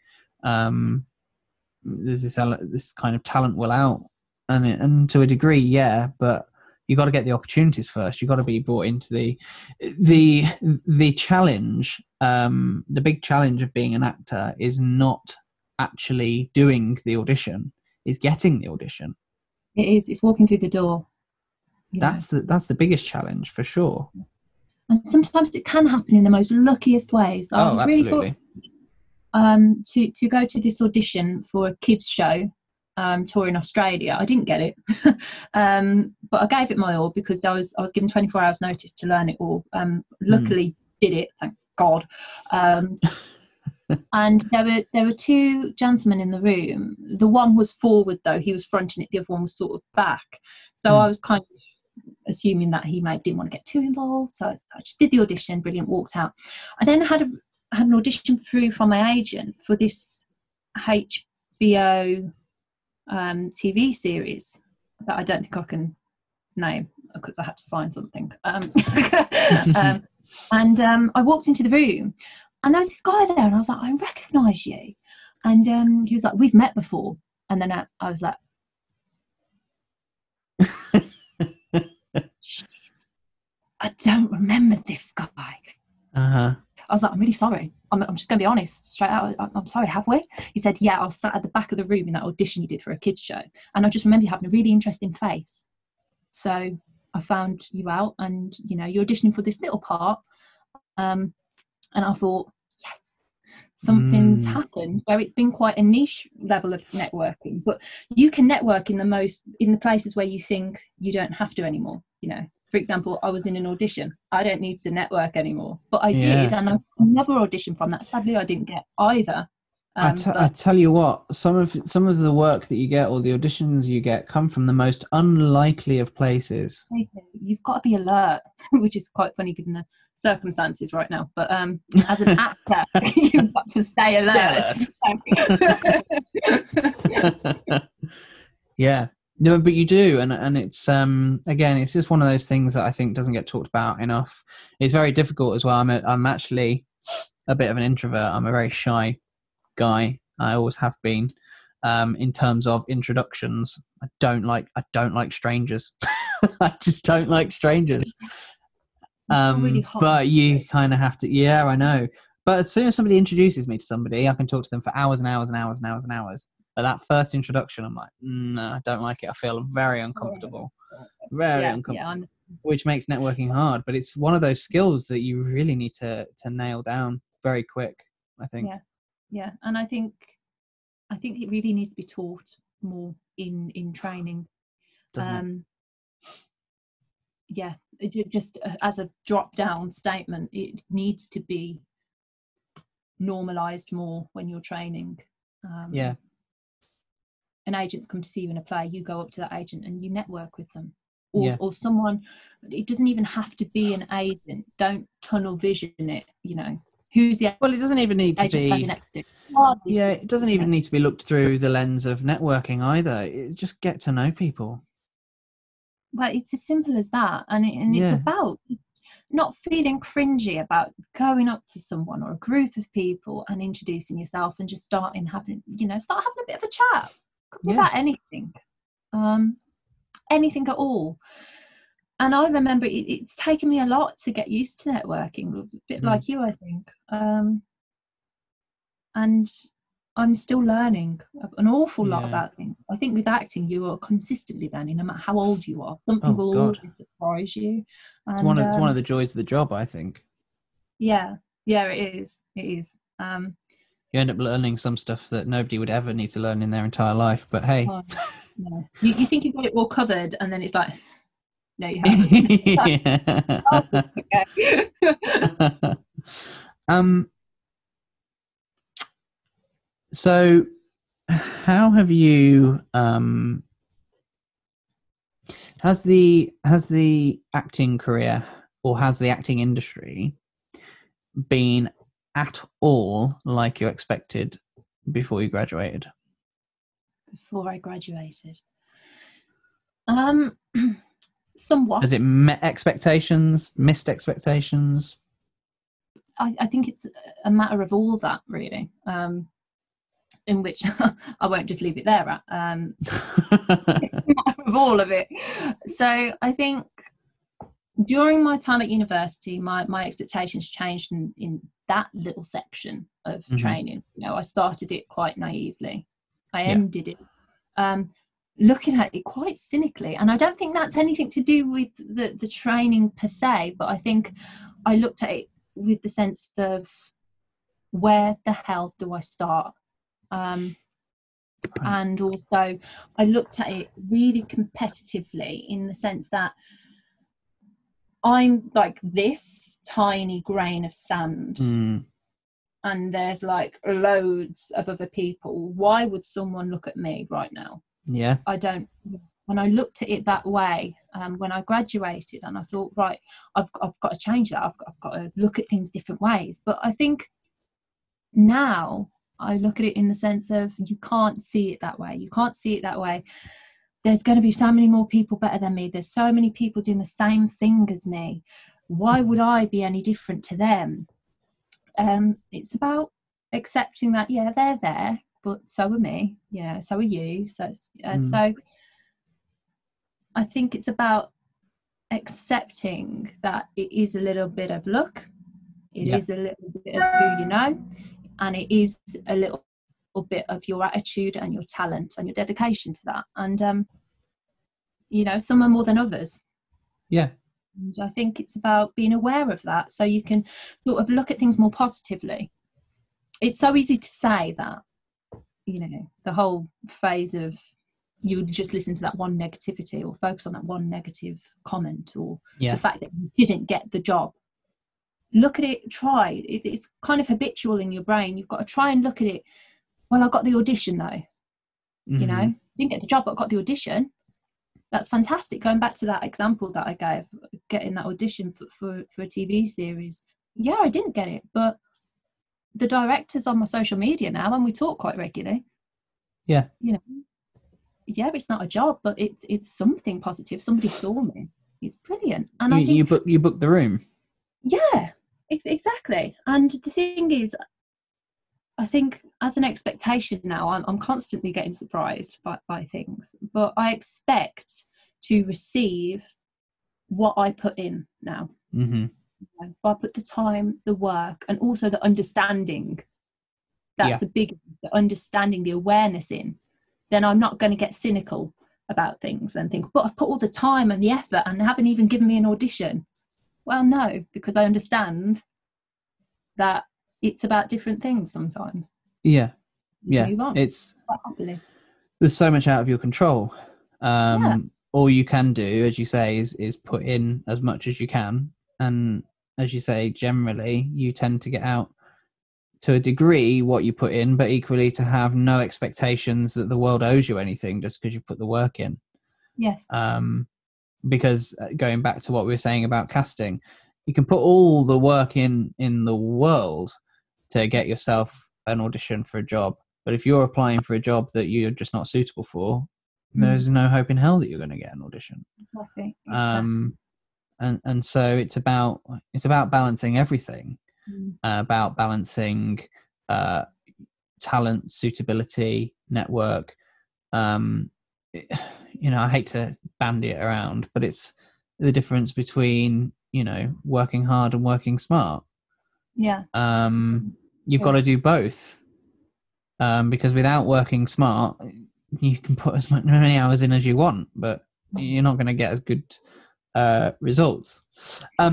there's this kind of talent will out, and to a degree, yeah, but you got to get the opportunities first. You got to be brought into the challenge. The big challenge of being an actor is not actually doing the audition, is getting the audition. It is. It's walking through the door. That's the biggest challenge, for sure. And sometimes it can happen in the most luckiest ways. I was really absolutely. To go to this audition for a kids show tour in Australia. I didn't get it, but I gave it my all because I was given 24 hours notice to learn it all. Luckily, did it, thank God. And there were two gentlemen in the room. The one was forward, though. He was fronting it. The other one was sort of back. So I was kind of assuming that he maybe didn't want to get too involved. So I just did the audition, brilliant, walked out. I then had an audition through from my agent for this HBO TV series that I don't think I can name because I had to sign something. And I walked into the room and there was this guy there and I was like, I recognise you. And he was like, we've met before. And then I was like, I don't remember this guy. I was like, I'm really sorry. I'm just going to be honest straight out. I'm sorry, have we? He said, yeah, I was sat at the back of the room in that audition you did for a kids show. And I just remember you having a really interesting face. So I found you out and, you're auditioning for this little part. And I thought, yes, something's happened where it's been quite a niche level of networking. But you can network in the places where you think you don't have to anymore, For example, I was in an audition. I don't need to network anymore, but I did, and I never auditioned from that. Sadly, I didn't get either. I tell you what, some of the work that you get or the auditions you get come from the most unlikely of places. You've got to be alert, which is quite funny given the circumstances right now. But as an actor, you've got to stay alert. Yeah. No, but you do, and it's again, it's just one of those things that I think doesn't get talked about enough. It's very difficult as well. I'm actually a bit of an introvert. I'm a very shy guy. I always have been. In terms of introductions, I don't like strangers. I just don't like strangers. Really but you kind of have to. Yeah, I know. But as soon as somebody introduces me to somebody, I can talk to them for hours and hours and hours and hours and hours. But that first introduction, I'm like, no, I don't like it. I feel very uncomfortable. Very uncomfortable. Which makes networking hard. But it's one of those skills that you really need to nail down very quick, I think. Yeah. And I think it really needs to be taught more in training. Doesn't it? Yeah. Just as a drop-down statement, it needs to be normalised more when you're training. An agent's come to see you in a play, you go up to that agent and you network with them. Or someone, it doesn't even have to be an agent. Don't tunnel vision it, Who's the Well, it doesn't even need to be next to. Yeah, it doesn't even need to be looked through the lens of networking either. Just get to know people. Well, it's as simple as that. And it's about not feeling cringy about going up to someone or a group of people and introducing yourself and just having a bit of a chat. About anything at all. And I remember it's taken me a lot to get used to networking, a bit like you, I think. And I'm still learning an awful lot about things. I think with acting, you are consistently learning, no matter how old you are. Something will always surprise you. It's one of the joys of the job, I think. Yeah, it is. You end up learning some stuff that nobody would ever need to learn in their entire life. But hey, you think you've got it all covered, and then it's like, no, you haven't. So how have you has the acting career, or has the acting industry been at all like you expected before you graduated? Before I graduated, somewhat. Has it met expectations, missed expectations? I think it's a matter of all that, really, in which I won't just leave it there at. It's a matter of all of it. So I think during my time at university, my expectations changed in that little section of training. You know, I started it quite naively. I ended it looking at it quite cynically, and I don't think that's anything to do with the training per se, but I think I looked at it with the sense of, where the hell do I start? And also I looked at it really competitively, in the sense that I'm like this tiny grain of sand, and there's like loads of other people. Why would someone look at me right now? Yeah, I don't. When I looked at it that way, when I graduated, and I thought, right, I've got to change that. I've got to look at things different ways. But I think now I look at it in the sense of, you can't see it that way. You can't see it that way. There's going to be so many more people better than me. There's so many people doing the same thing as me. Why would I be any different to them? It's about accepting that, yeah, they're there, but so are me. Yeah, so are you. So I think it's about accepting that it is a little bit of luck. It is a little bit of who you know, and it is a little bit of your attitude and your talent and your dedication to that. And you know, some are more than others. Yeah. And I think it's about being aware of that, so you can sort of look at things more positively. It's so easy to say that, you know, the whole phase of, you just listen to that one negativity, or focus on that one negative comment, or the fact that you didn't get the job. Look at it, try. It's kind of habitual in your brain. You've got to try and look at it. Well, I got the audition though. You know, didn't get the job, but I got the audition. That's fantastic. Going back to that example that I gave, getting that audition for a TV series. Yeah, I didn't get it, but the director's on my social media now, and we talk quite regularly. Yeah. You know, yeah, it's not a job, but it's something positive. Somebody saw me. It's brilliant. And I think you booked the room. Yeah, exactly. And the thing is, I think as an expectation now, I'm constantly getting surprised by things, but I expect to receive what I put in now. If I put the time, the work, and also the understanding, that's a big, the understanding, the awareness in, then I'm not going to get cynical about things and think, but I've put all the time and the effort and they haven't even given me an audition. Well, no, because I understand that it's about different things sometimes. Yeah. Move on. It's there's so much out of your control. All you can do, as you say, is put in as much as you can, and as you say, generally you tend to get out to a degree what you put in, but equally to have no expectations that the world owes you anything just because you put the work in. Yes. Because going back to what we were saying about casting, you can put all the work in the world to get yourself an audition for a job, but if you're applying for a job that you're just not suitable for, there's no hope in hell that you're going to get an audition. Exactly. And so it's about balancing everything, about balancing talent, suitability, network. You know, I hate to bandy it around, but it's the difference between, you know, working hard and working smart. Yeah. You've got to do both, because without working smart, you can put as many hours in as you want, but you're not going to get as good results.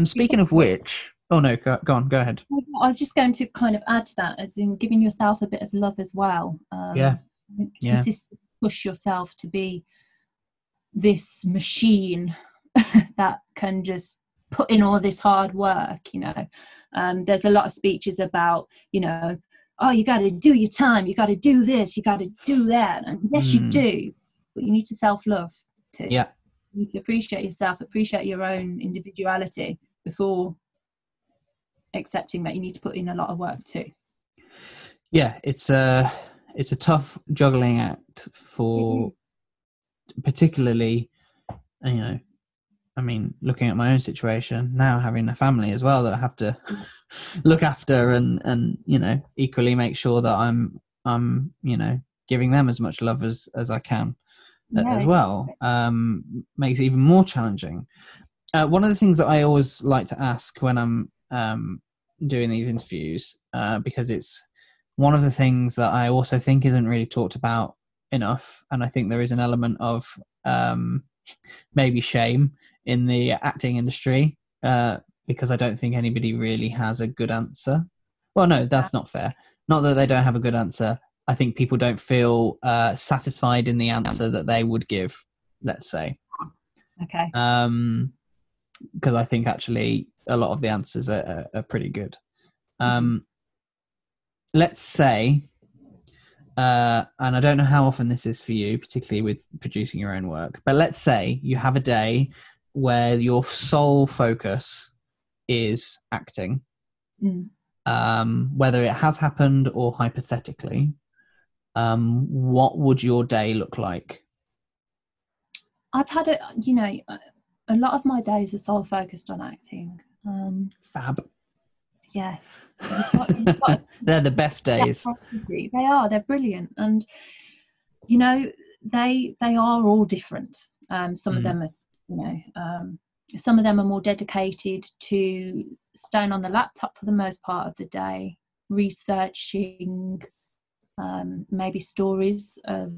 Speaking of which, oh no, go on, go ahead. I was just going to kind of add to that, as in giving yourself a bit of love as well. Consistently push yourself to be this machine that can just put in all this hard work, you know. There's a lot of speeches about, you know, oh, you got to do your time, you got to do this, you got to do that. And yes, you do, but you need to self-love too. Yeah. You need to appreciate yourself, appreciate your own individuality before accepting that you need to put in a lot of work too. Yeah, it's a tough juggling act for, particularly, you know, I mean, looking at my own situation now, having a family as well that I have to look after, and you know, equally make sure that I'm you know, giving them as much love as I can as well. Makes it even more challenging. One of the things that I always like to ask when I'm doing these interviews, because it's one of the things that I also think isn't really talked about enough, and I think there is an element of maybe shame in the acting industry, because I don't think anybody really has a good answer. Well, no, that's not fair. Not that they don't have a good answer. I think people don't feel satisfied in the answer that they would give, let's say. Okay. Because I think actually a lot of the answers are pretty good. Let's say, and I don't know how often this is for you, particularly with producing your own work, but let's say you have a day where your sole focus is acting, whether it has happened or hypothetically. What would your day look like? I've had a lot of my days are sole focused on acting. Fab. Yes. They're the best days. They are. They're brilliant, and you know, they are all different. Some of them are, you know, some of them are more dedicated to staying on the laptop for the most part of the day, researching maybe stories of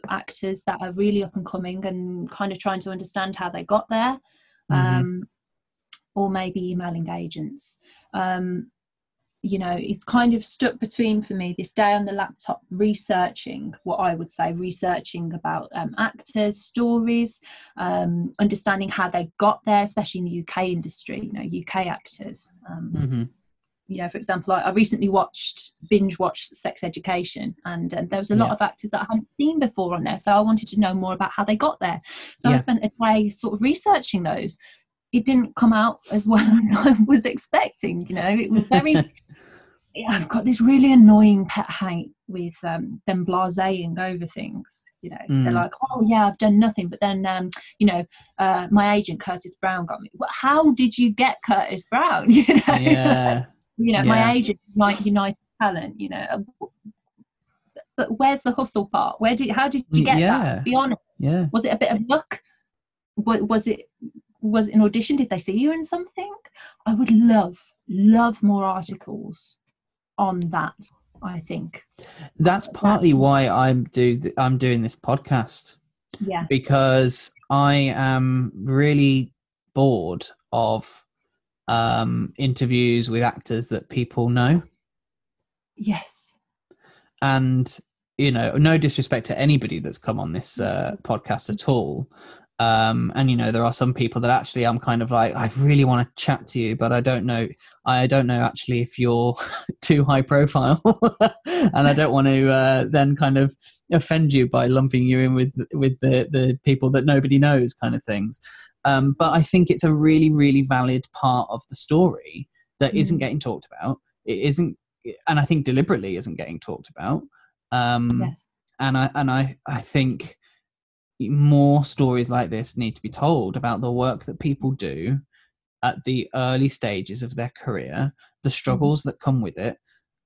actors that are really up and coming and kind of trying to understand how they got there, or maybe emailing agents. You know, it's kind of stuck between, for me, this day on the laptop researching about actors, stories, understanding how they got there, especially in the UK industry, you know, UK actors. You know, for example, I recently binge watched Sex Education, and there was a lot of actors that I hadn't seen before on there, so I wanted to know more about how they got there. So I spent a day sort of researching those. It didn't come out as well as I was expecting. You know, it was very. I've got this really annoying pet hate with them blaséing over things. You know, they're like, oh yeah, I've done nothing, but then you know, my agent Curtis Brown got me. Well, how did you get Curtis Brown? You know, my agent, United Talent. You know, but where's the hustle part? How did you get that? Be honest. Yeah. Was it a bit of luck? Was it an audition? Did they see you in something? I would love more articles on that. I think that's partly why I'm doing this podcast. Yeah, because I am really bored of interviews with actors that people know. Yes. And you know, no disrespect to anybody that's come on this podcast at all. And you know, there are some people that actually I'm kind of like, I really want to chat to you, but I don't know actually if you're too high profile, and I don't want to then kind of offend you by lumping you in with the people that nobody knows, kind of things. But I think it's a really, really valid part of the story that isn't getting talked about. It isn't, and I think deliberately isn't getting talked about. Yes. And I think more stories like this need to be told about the work that people do at the early stages of their career, the struggles that come with it.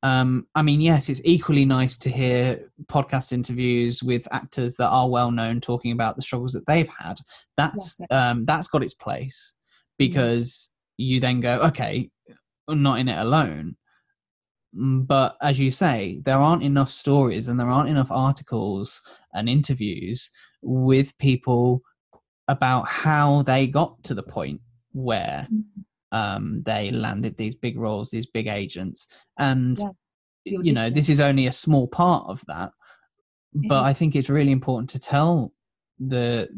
I mean, yes, it's equally nice to hear podcast interviews with actors that are well known talking about the struggles that they've had. That's got its place, because you then go, okay, I'm not in it alone. But as you say, there aren't enough stories and there aren't enough articles and interviews with people about how they got to the point where they landed these big roles, these big agents. And, you know, this is only a small part of that. But I think it's really important to tell the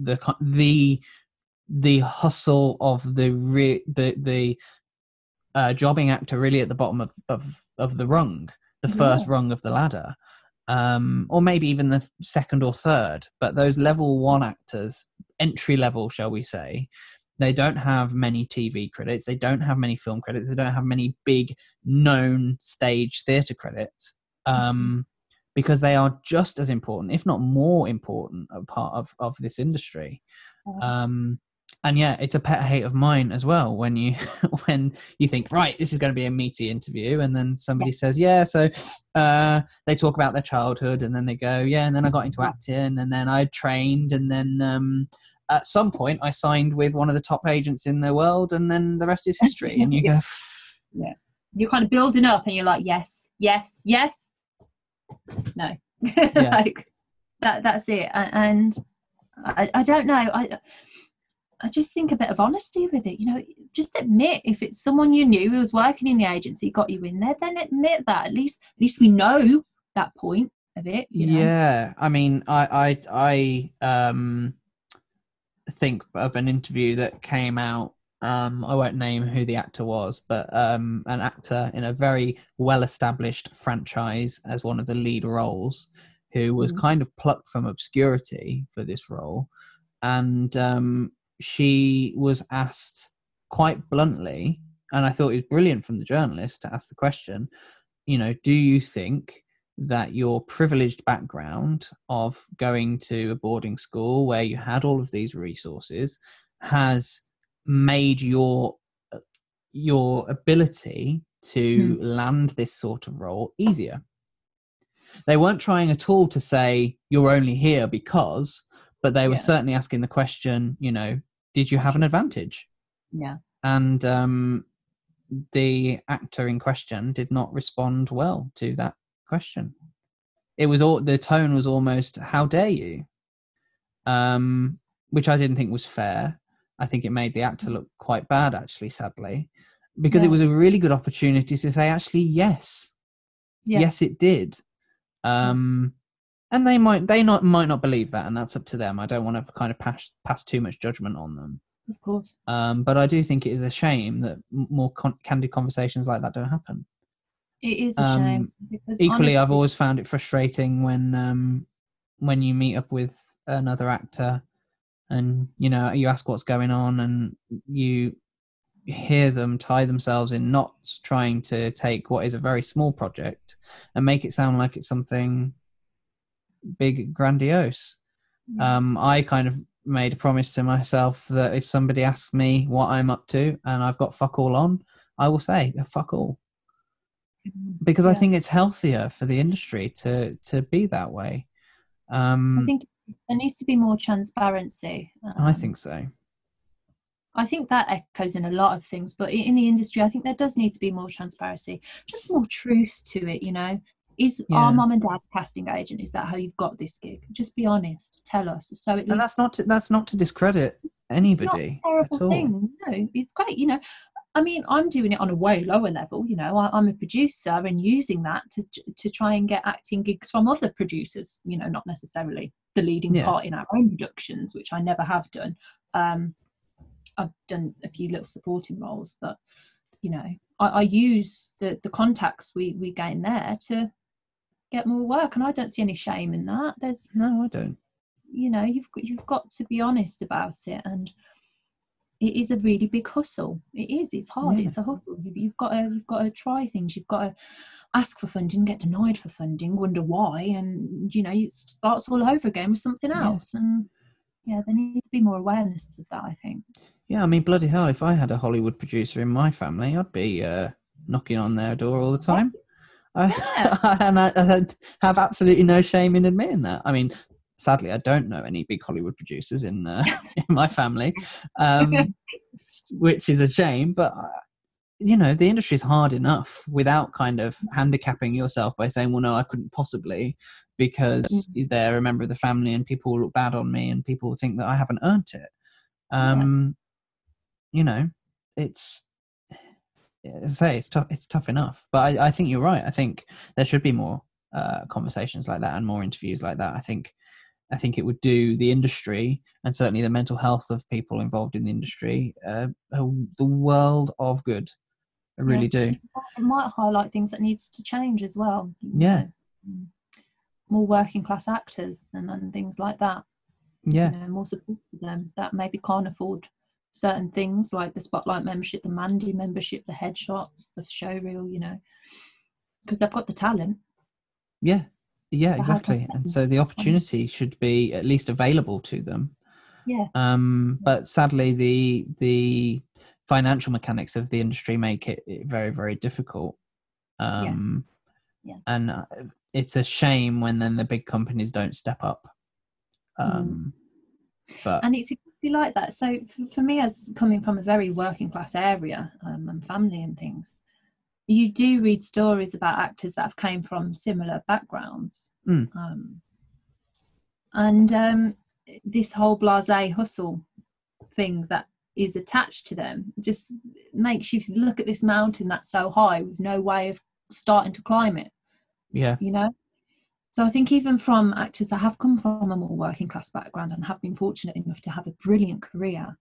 hustle of the jobbing actor really at the bottom of the rung, the first rung of the ladder, or maybe even the second or third. But those level 1 actors, entry level, shall we say, they don't have many TV credits, they don't have many film credits, they don't have many big known stage theatre credits, because they are just as important, if not more important, a part of this industry. And yeah, it's a pet hate of mine as well when you when you think, right, this is going to be a meaty interview, and then somebody says, so they talk about their childhood, and then they go, and then I got into acting, and then I trained, and then at some point I signed with one of the top agents in the world, and then the rest is history. And you go, you're kind of building up, and you're like, yes, no, like that's it. And I don't know, I just think a bit of honesty with it, just admit if it's someone you knew who was working in the agency, got you in there, then admit that. At least we know that point of it. Yeah, I mean, I think of an interview that came out. I won't name who the actor was, but an actor in a very well-established franchise as one of the lead roles, who was kind of plucked from obscurity for this role, and she was asked quite bluntly, and I thought it was brilliant from the journalist to ask the question, do you think that your privileged background of going to a boarding school where you had all of these resources has made your ability to land this sort of role easier? They weren't trying at all to say you're only here because, but they were certainly asking the question, did you have an advantage? Yeah. And the actor in question did not respond well to that question. It was the tone was almost, how dare you? Which I didn't think was fair. I think it made the actor look quite bad, actually, sadly, because it was a really good opportunity to say, actually, yes, it did. And they might not believe that, and that's up to them. I don't want to kind of pass too much judgment on them. Of course. But I do think it is a shame that more candid conversations like that don't happen. It is a shame. Because equally, honestly, I've always found it frustrating when you meet up with another actor and you ask what's going on, and you hear them tie themselves in knots trying to take what is a very small project and make it sound like it's something big, grandiose. I kind of made a promise to myself that if somebody asks me what I'm up to and I've got fuck all on, I will say fuck all, because I think it's healthier for the industry to be that way. I think there needs to be more transparency. I think so. I think that echoes in a lot of things, but in the industry, I think there does need to be more transparency, just more truth to it. Is our mum and dad casting agent? Is that how you've got this gig? Just be honest. Tell us. So at least, and that's not to discredit anybody it's not a terrible at all. thing. No, it's great. I mean, I'm doing it on a way lower level. I'm a producer and using that to try and get acting gigs from other producers. Not necessarily the leading part in our own productions, which I never have done. I've done a few little supporting roles, but I use the contacts we gain there to get more work, and I don't see any shame in that. No, I don't. You've got to be honest about it, and it is a really big hustle. It's hard. It's a hustle. You've got to try things. You've got to ask for funding, get denied for funding, wonder why, and it starts all over again with something else. And there needs to be more awareness of that, I think. I mean, bloody hell, if I had a Hollywood producer in my family, I'd be knocking on their door all the time. And I have absolutely no shame in admitting that. I mean, sadly, I don't know any big Hollywood producers in my family, which is a shame. But the industry is hard enough without kind of handicapping yourself by saying, well, no, I couldn't possibly, because they're a member of the family and people will look bad on me and people will think that I haven't earned it. It's, as I say, it's tough enough. But I think you're right. I think there should be more conversations like that and more interviews like that. I think it would do the industry, and certainly the mental health of people involved in the industry, the world of good. I really do. It might highlight things that needs to change as well. Yeah. More working class actors and things like that. Yeah. More support for them that maybe can't afford certain things like the Spotlight membership, the Mandy membership, the headshots, the showreel, because they've got the talent. Yeah, exactly. And so the opportunity should be at least available to them. Yeah. But sadly, the financial mechanics of the industry make it very, very difficult. Yes. Yeah. And it's a shame when then the big companies don't step up. But and it's exactly like that. So for me, as coming from a very working class area and family and things, you do read stories about actors that have came from similar backgrounds. And this whole blasé hustle thing that is attached to them just makes you look at this mountain that's so high with no way of starting to climb it. Yeah. So I think even from actors that have come from a more working class background and have been fortunate enough to have a brilliant career,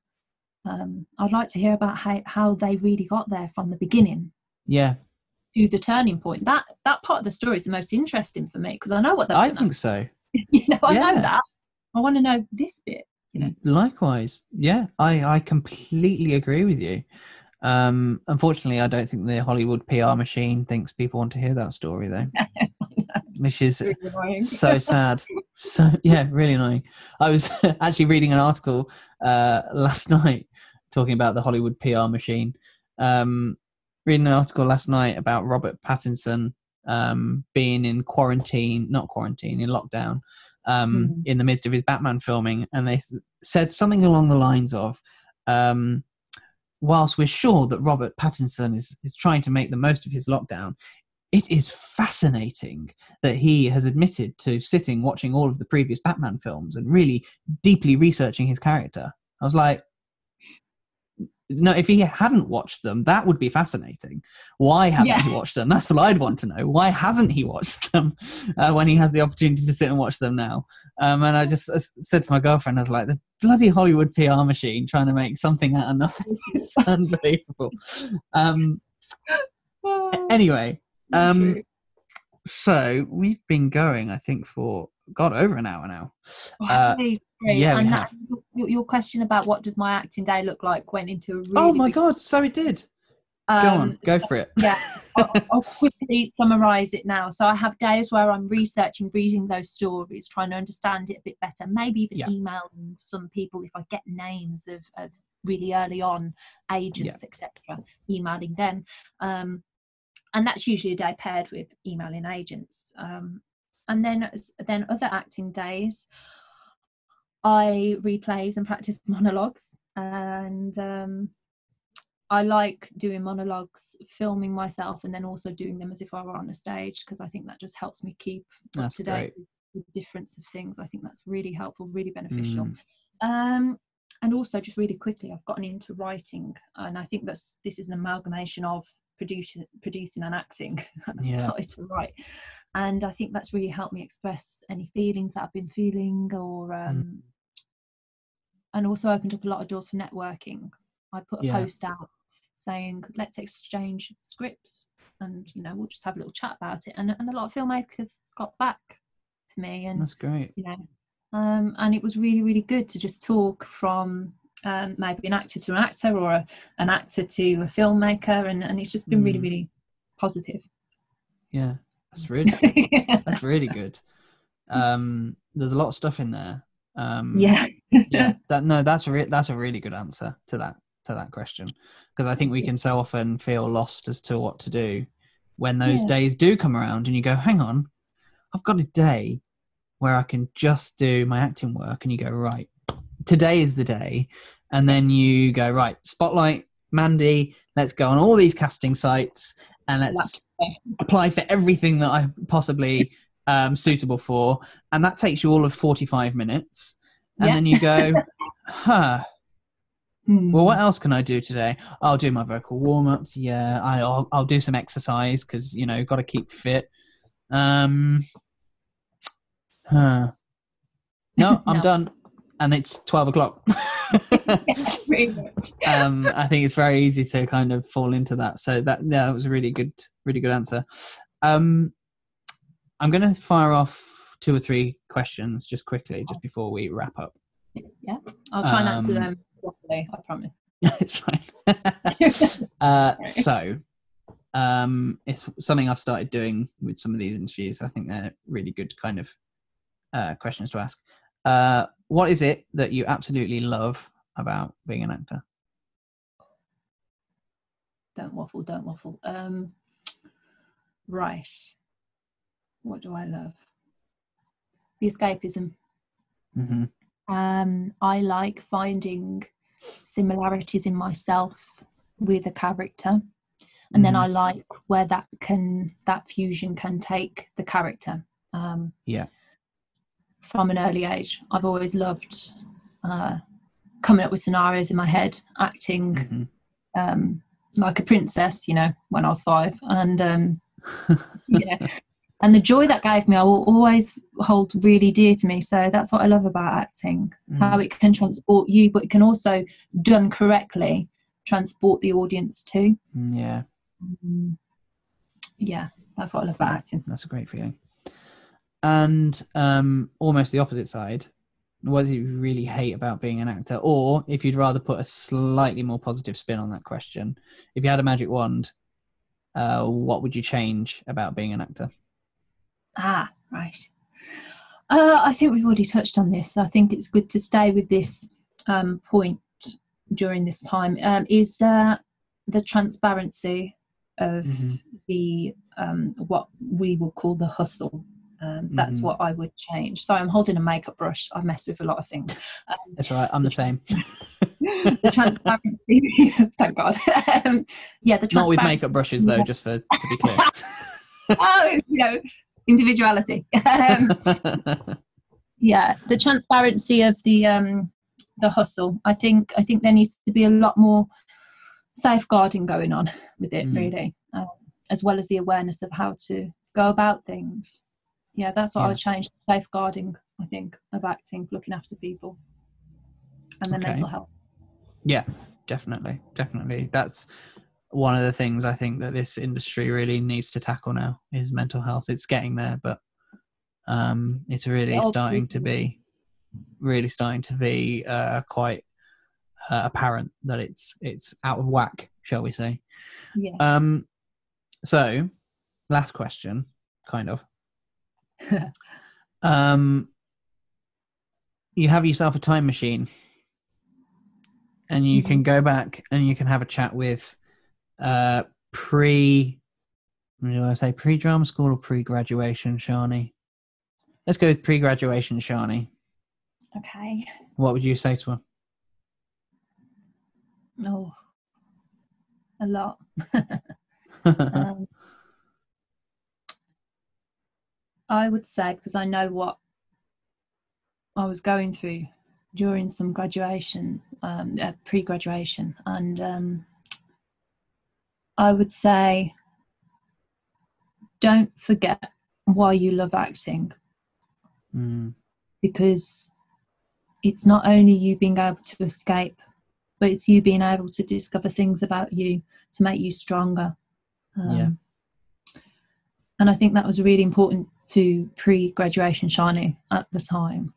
I'd like to hear about how they really got there from the beginning. Yeah. To the turning point. That part of the story is the most interesting for me because I know what they've done. I think so. I know that. I want to know this bit. Likewise. Yeah, I completely agree with you. Unfortunately, I don't think the Hollywood PR machine thinks people want to hear that story, though. Which is really so sad. So, yeah, really annoying. I was actually reading an article last night talking about the Hollywood PR machine. Reading an article last night about Robert Pattinson being in lockdown, in the midst of his Batman filming, and they said something along the lines of, whilst we're sure that Robert Pattinson is trying to make the most of his lockdown, it is fascinating that he has admitted to watching all of the previous Batman films and really deeply researching his character. I was like, no, if he hadn't watched them, that would be fascinating. Why haven't he watched them? That's what I'd want to know. Why hasn't he watched them when he has the opportunity to sit and watch them now? And I just said to my girlfriend, I was like, the bloody Hollywood PR machine trying to make something out of nothing is unbelievable. Anyway, so we've been going, I think, for over an hour now. Yeah, and your question about what does my acting day look like went into a really oh my god, so it did. Go for it. Yeah, I'll quickly summarise it now. So I have days where I'm reading those stories, trying to understand it a bit better, maybe even emailing some people if I get names of really early on agents, etc., emailing them. And that's usually a day paired with emailing agents. And then other acting days, I read plays and practice monologues, and I like doing monologues, filming myself, and then also doing them as if I were on a stage, because I think that just helps me keep up to date with the difference of things. I think that's really helpful, really beneficial. And also, just really quickly, I've gotten into writing, and I think this is an amalgamation of producing and acting. I started to write, and I think that's really helped me express any feelings that I've been feeling, or and also opened up a lot of doors for networking. I put a post out saying, let's exchange scripts, and we'll just have a little chat about it, and a lot of filmmakers got back to me, and that's great. And it was really, really good to just talk from maybe an actor to an actor, or an actor to a filmmaker, and it's just been really, really positive. Yeah, that's really good. That's really good. There's a lot of stuff in there. That's a really good answer to that question, because I think we can so often feel lost as to what to do when those days do come around, and you go, hang on, I've got a day where I can just do my acting work, and you go, right, today is the day. And then you go, right, Spotlight, Mandy, let's go on all these casting sites and let's apply for everything that I'm possibly suitable for. And that takes you all of 45 minutes. And then you go, well, what else can I do today? I'll do my vocal warm-ups. Yeah, I'll do some exercise because, got to keep fit. No, I'm done. And it's 12 o'clock. Pretty much. I think it's very easy to kind of fall into that. So that was a really good answer. I'm going to fire off 2 or 3 questions just quickly, just before we wrap up. Yeah, I'll try and answer them properly, I promise. It's fine. So it's something I've started doing with some of these interviews. I think they're really good kind of questions to ask. What is it that you absolutely love about being an actor? Don't waffle. Right. What do I love? The escapism. Mm-hmm. I like finding similarities in myself with a character, and then I like where that fusion can take the character. From an early age, I've always loved coming up with scenarios in my head, acting like a princess, when I was 5, and and the joy that gave me, I will always hold really dear to me. So that's what I love about acting, how it can transport you, but it can also, done correctly, transport the audience too. Yeah, that's what I love about acting. That's a great feeling. And almost the opposite side, what do you really hate about being an actor? Or if you'd rather put a slightly more positive spin on that question, if you had a magic wand, what would you change about being an actor? Right. I think we've already touched on this. I think it's good to stay with this point during this time, is the transparency of the what we will call the hustle. That's what I would change. Sorry, I'm holding a makeup brush. I mess with a lot of things. That's all right. I'm the same. The transparency. Thank God. The transparency. Not with makeup brushes though, just to be clear. Individuality. The transparency of the hustle. I think there needs to be a lot more safeguarding going on with it, really, as well as the awareness of how to go about things. That's what I would change. Safeguarding, I think, of acting, looking after people, and their mental health. Yeah, definitely. That's one of the things I think that this industry really needs to tackle now, is mental health. It's getting there, but it's really starting to be quite apparent that it's out of whack, shall we say. So last question, kind of. You have yourself a time machine, and you can go back and you can have a chat with pre-drama school or pre-graduation Sharni? Let's go with pre-graduation Sharni. Okay. What would you say to her? A lot. I would say, because I know what I was going through during some graduation, pre-graduation, and I would say, don't forget why you love acting, because it's not only you being able to escape, but it's you being able to discover things about you to make you stronger. And I think that was really important to pre-graduation Sharni at the time,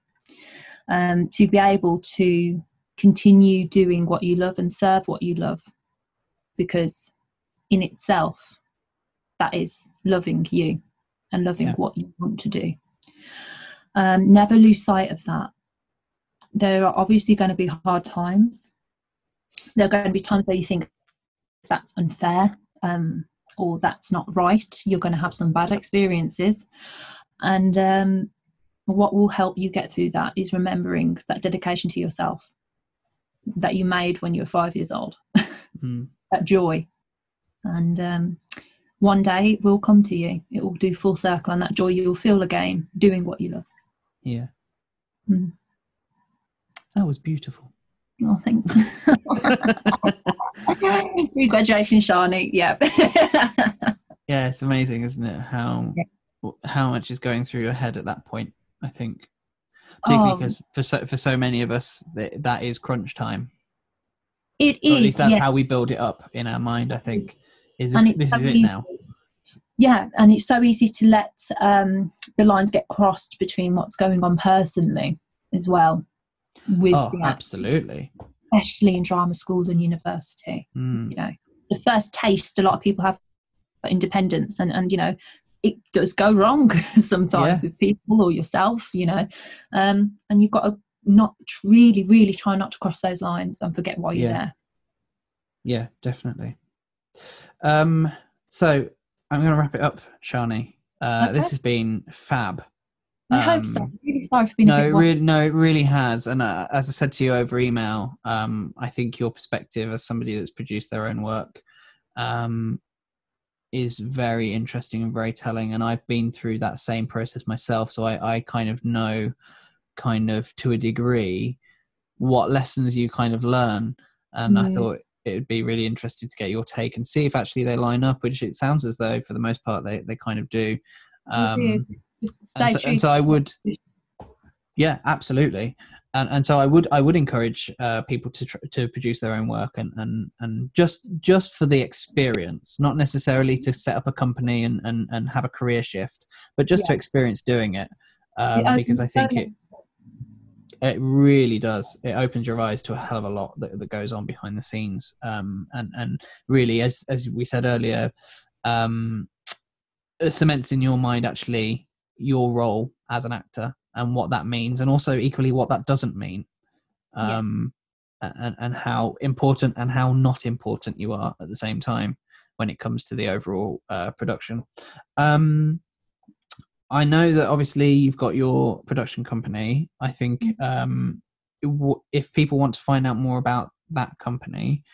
to be able to continue doing what you love and serve what you love, because in itself that is loving you and loving what you want to do. Never lose sight of that. There are obviously going to be hard times. There are going to be times where you think that's unfair, or that's not right. You're going to have some bad experiences, and what will help you get through that is remembering that dedication to yourself that you made when you were 5 years old. That joy, and one day it will come to you. It will do full circle, and that joy you will feel again doing what you love. That was beautiful. Oh, thanks. Pre-graduation Sharni. Yeah, it's amazing, isn't it, how much is going through your head at that point, I think. particularly because for so many of us that is crunch time. It is, or at least that's how we build it up in our mind, I think. This is it now. Yeah, and it's so easy to let the lines get crossed between what's going on personally as well. Absolutely. Especially in drama school and university. You know, the first taste a lot of people have for independence, and you know, it does go wrong sometimes with people or yourself, you know, and you've got to not really try not to cross those lines and forget why you're there. Yeah, definitely. So I'm going to wrap it up, Sharni. This has been fab. I hope so. I'm really sorry for being a bit it really has. And as I said to you over email, I think your perspective as somebody that's produced their own work is very interesting and very telling. And I've been through that same process myself. So I kind of know, kind of to a degree, what lessons you kind of learn. And I thought it would be really interesting to get your take and see if actually they line up, which it sounds as though for the most part they kind of do. And so I would, absolutely. And so I would encourage people to produce their own work and just for the experience, not necessarily to set up a company and have a career shift, but just to experience doing it, because I think it really does. It opens your eyes to a hell of a lot that goes on behind the scenes, and really, as we said earlier, it cements in your mind actually your role as an actor and what that means, and also equally what that doesn't mean, and how important and how not important you are at the same time when it comes to the overall production. I know that obviously you've got your production company. I think if people want to find out more about that company,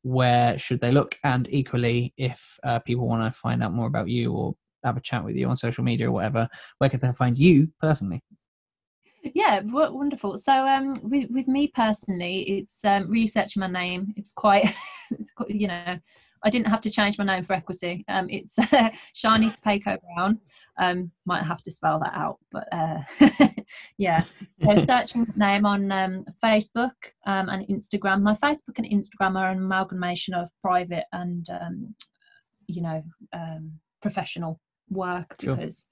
where should they look? And equally, if people want to find out more about you or have a chat with you on social media or whatever, where could they find you personally? Yeah, wonderful. So with me personally, it's researching my name. It's quite, you know, I didn't have to change my name for equity. It's Sharni Tapako-Brown. Might have to spell that out, but yeah. So searching my name on Facebook and Instagram. My Facebook and Instagram are an amalgamation of private and you know, professional work, because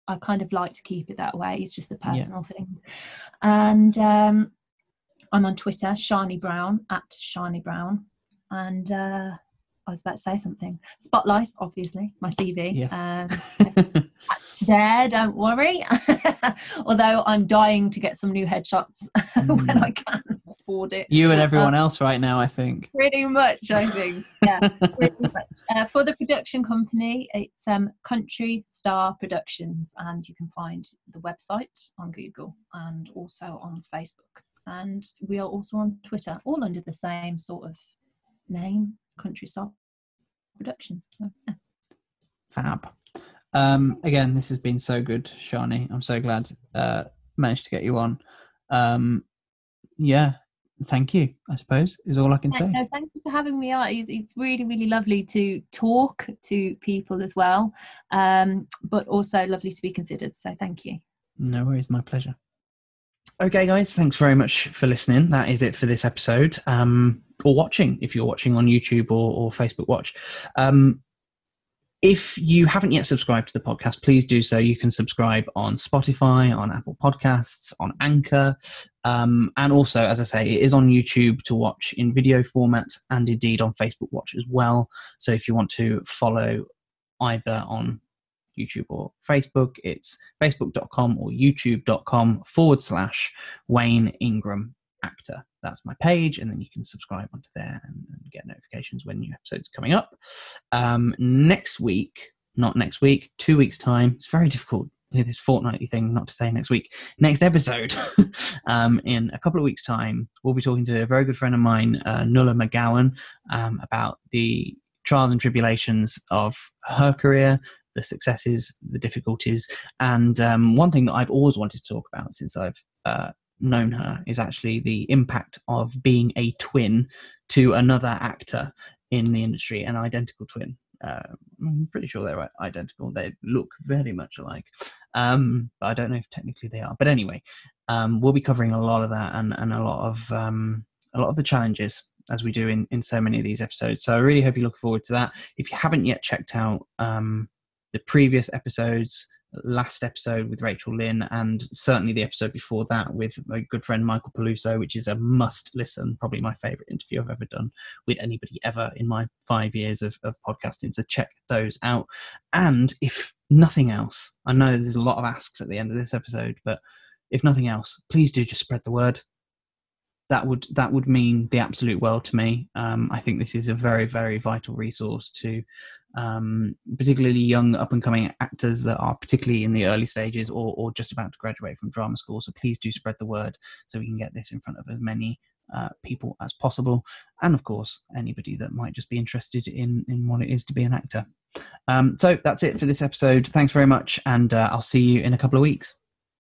I kind of like to keep it that way. It's just a personal thing. And I'm on Twitter, Sharni Brown, @SharniBrown. And I was about to say something. Spotlight, obviously, my CV. Yes. Attached there, don't worry. Although I'm dying to get some new headshots when I can afford it. You and everyone else right now, I think. Pretty much, I think. Yeah. Pretty much. For the production company, it's Country Star Productions, and you can find the website on Google and also on Facebook. And we are also on Twitter, all under the same sort of name, Country Star Productions. So, yeah. Fab. Again, this has been so good, Sharni. I'm so glad managed to get you on. Thank you, I suppose, is all I can say. No, thank you for having me on. It's really, really lovely to talk to people as well, but also lovely to be considered. So thank you. No worries, my pleasure. Okay, guys, thanks very much for listening. That is it for this episode. Or watching, if you're watching on YouTube or Facebook Watch. If you haven't yet subscribed to the podcast, please do so. You can subscribe on Spotify, on Apple Podcasts, on Anchor. And also, as I say, it is on YouTube to watch in video format, and indeed on Facebook Watch as well. So if you want to follow either on YouTube or Facebook, it's facebook.com or youtube.com/Wayne Ingram Actor. That's my page, and then you can subscribe onto there and get notifications when new episodes are coming up. Next week, not next week, 2 weeks' time. It's very difficult with this fortnightly thing not to say next week. Next episode, in a couple of weeks' time, we'll be talking to a very good friend of mine, Nuala McGowan, about the trials and tribulations of her career, the successes, the difficulties, and one thing that I've always wanted to talk about since I've known her is actually the impact of being a twin to another actor in the industry, an identical twin. I'm pretty sure they're identical. They look very much alike, but I don't know if technically they are. But anyway, we'll be covering a lot of that and a lot of the challenges, as we do in so many of these episodes. So I really hope you look forward to that. If you haven't yet checked out the previous episodes, last episode with Rachel Lynn, and certainly the episode before that with my good friend Michael Peluso, which is a must listen, probably my favorite interview I've ever done with anybody ever in my 5 years of podcasting. So check those out. And if nothing else, I know there's a lot of asks at the end of this episode, but if nothing else, please do just spread the word. That would mean the absolute world to me. I think this is a very, very vital resource to particularly young up-and-coming actors that are particularly in the early stages or just about to graduate from drama school. So please do spread the word so we can get this in front of as many people as possible. And of course, anybody that might just be interested in what it is to be an actor. So that's it for this episode. Thanks very much, and I'll see you in a couple of weeks.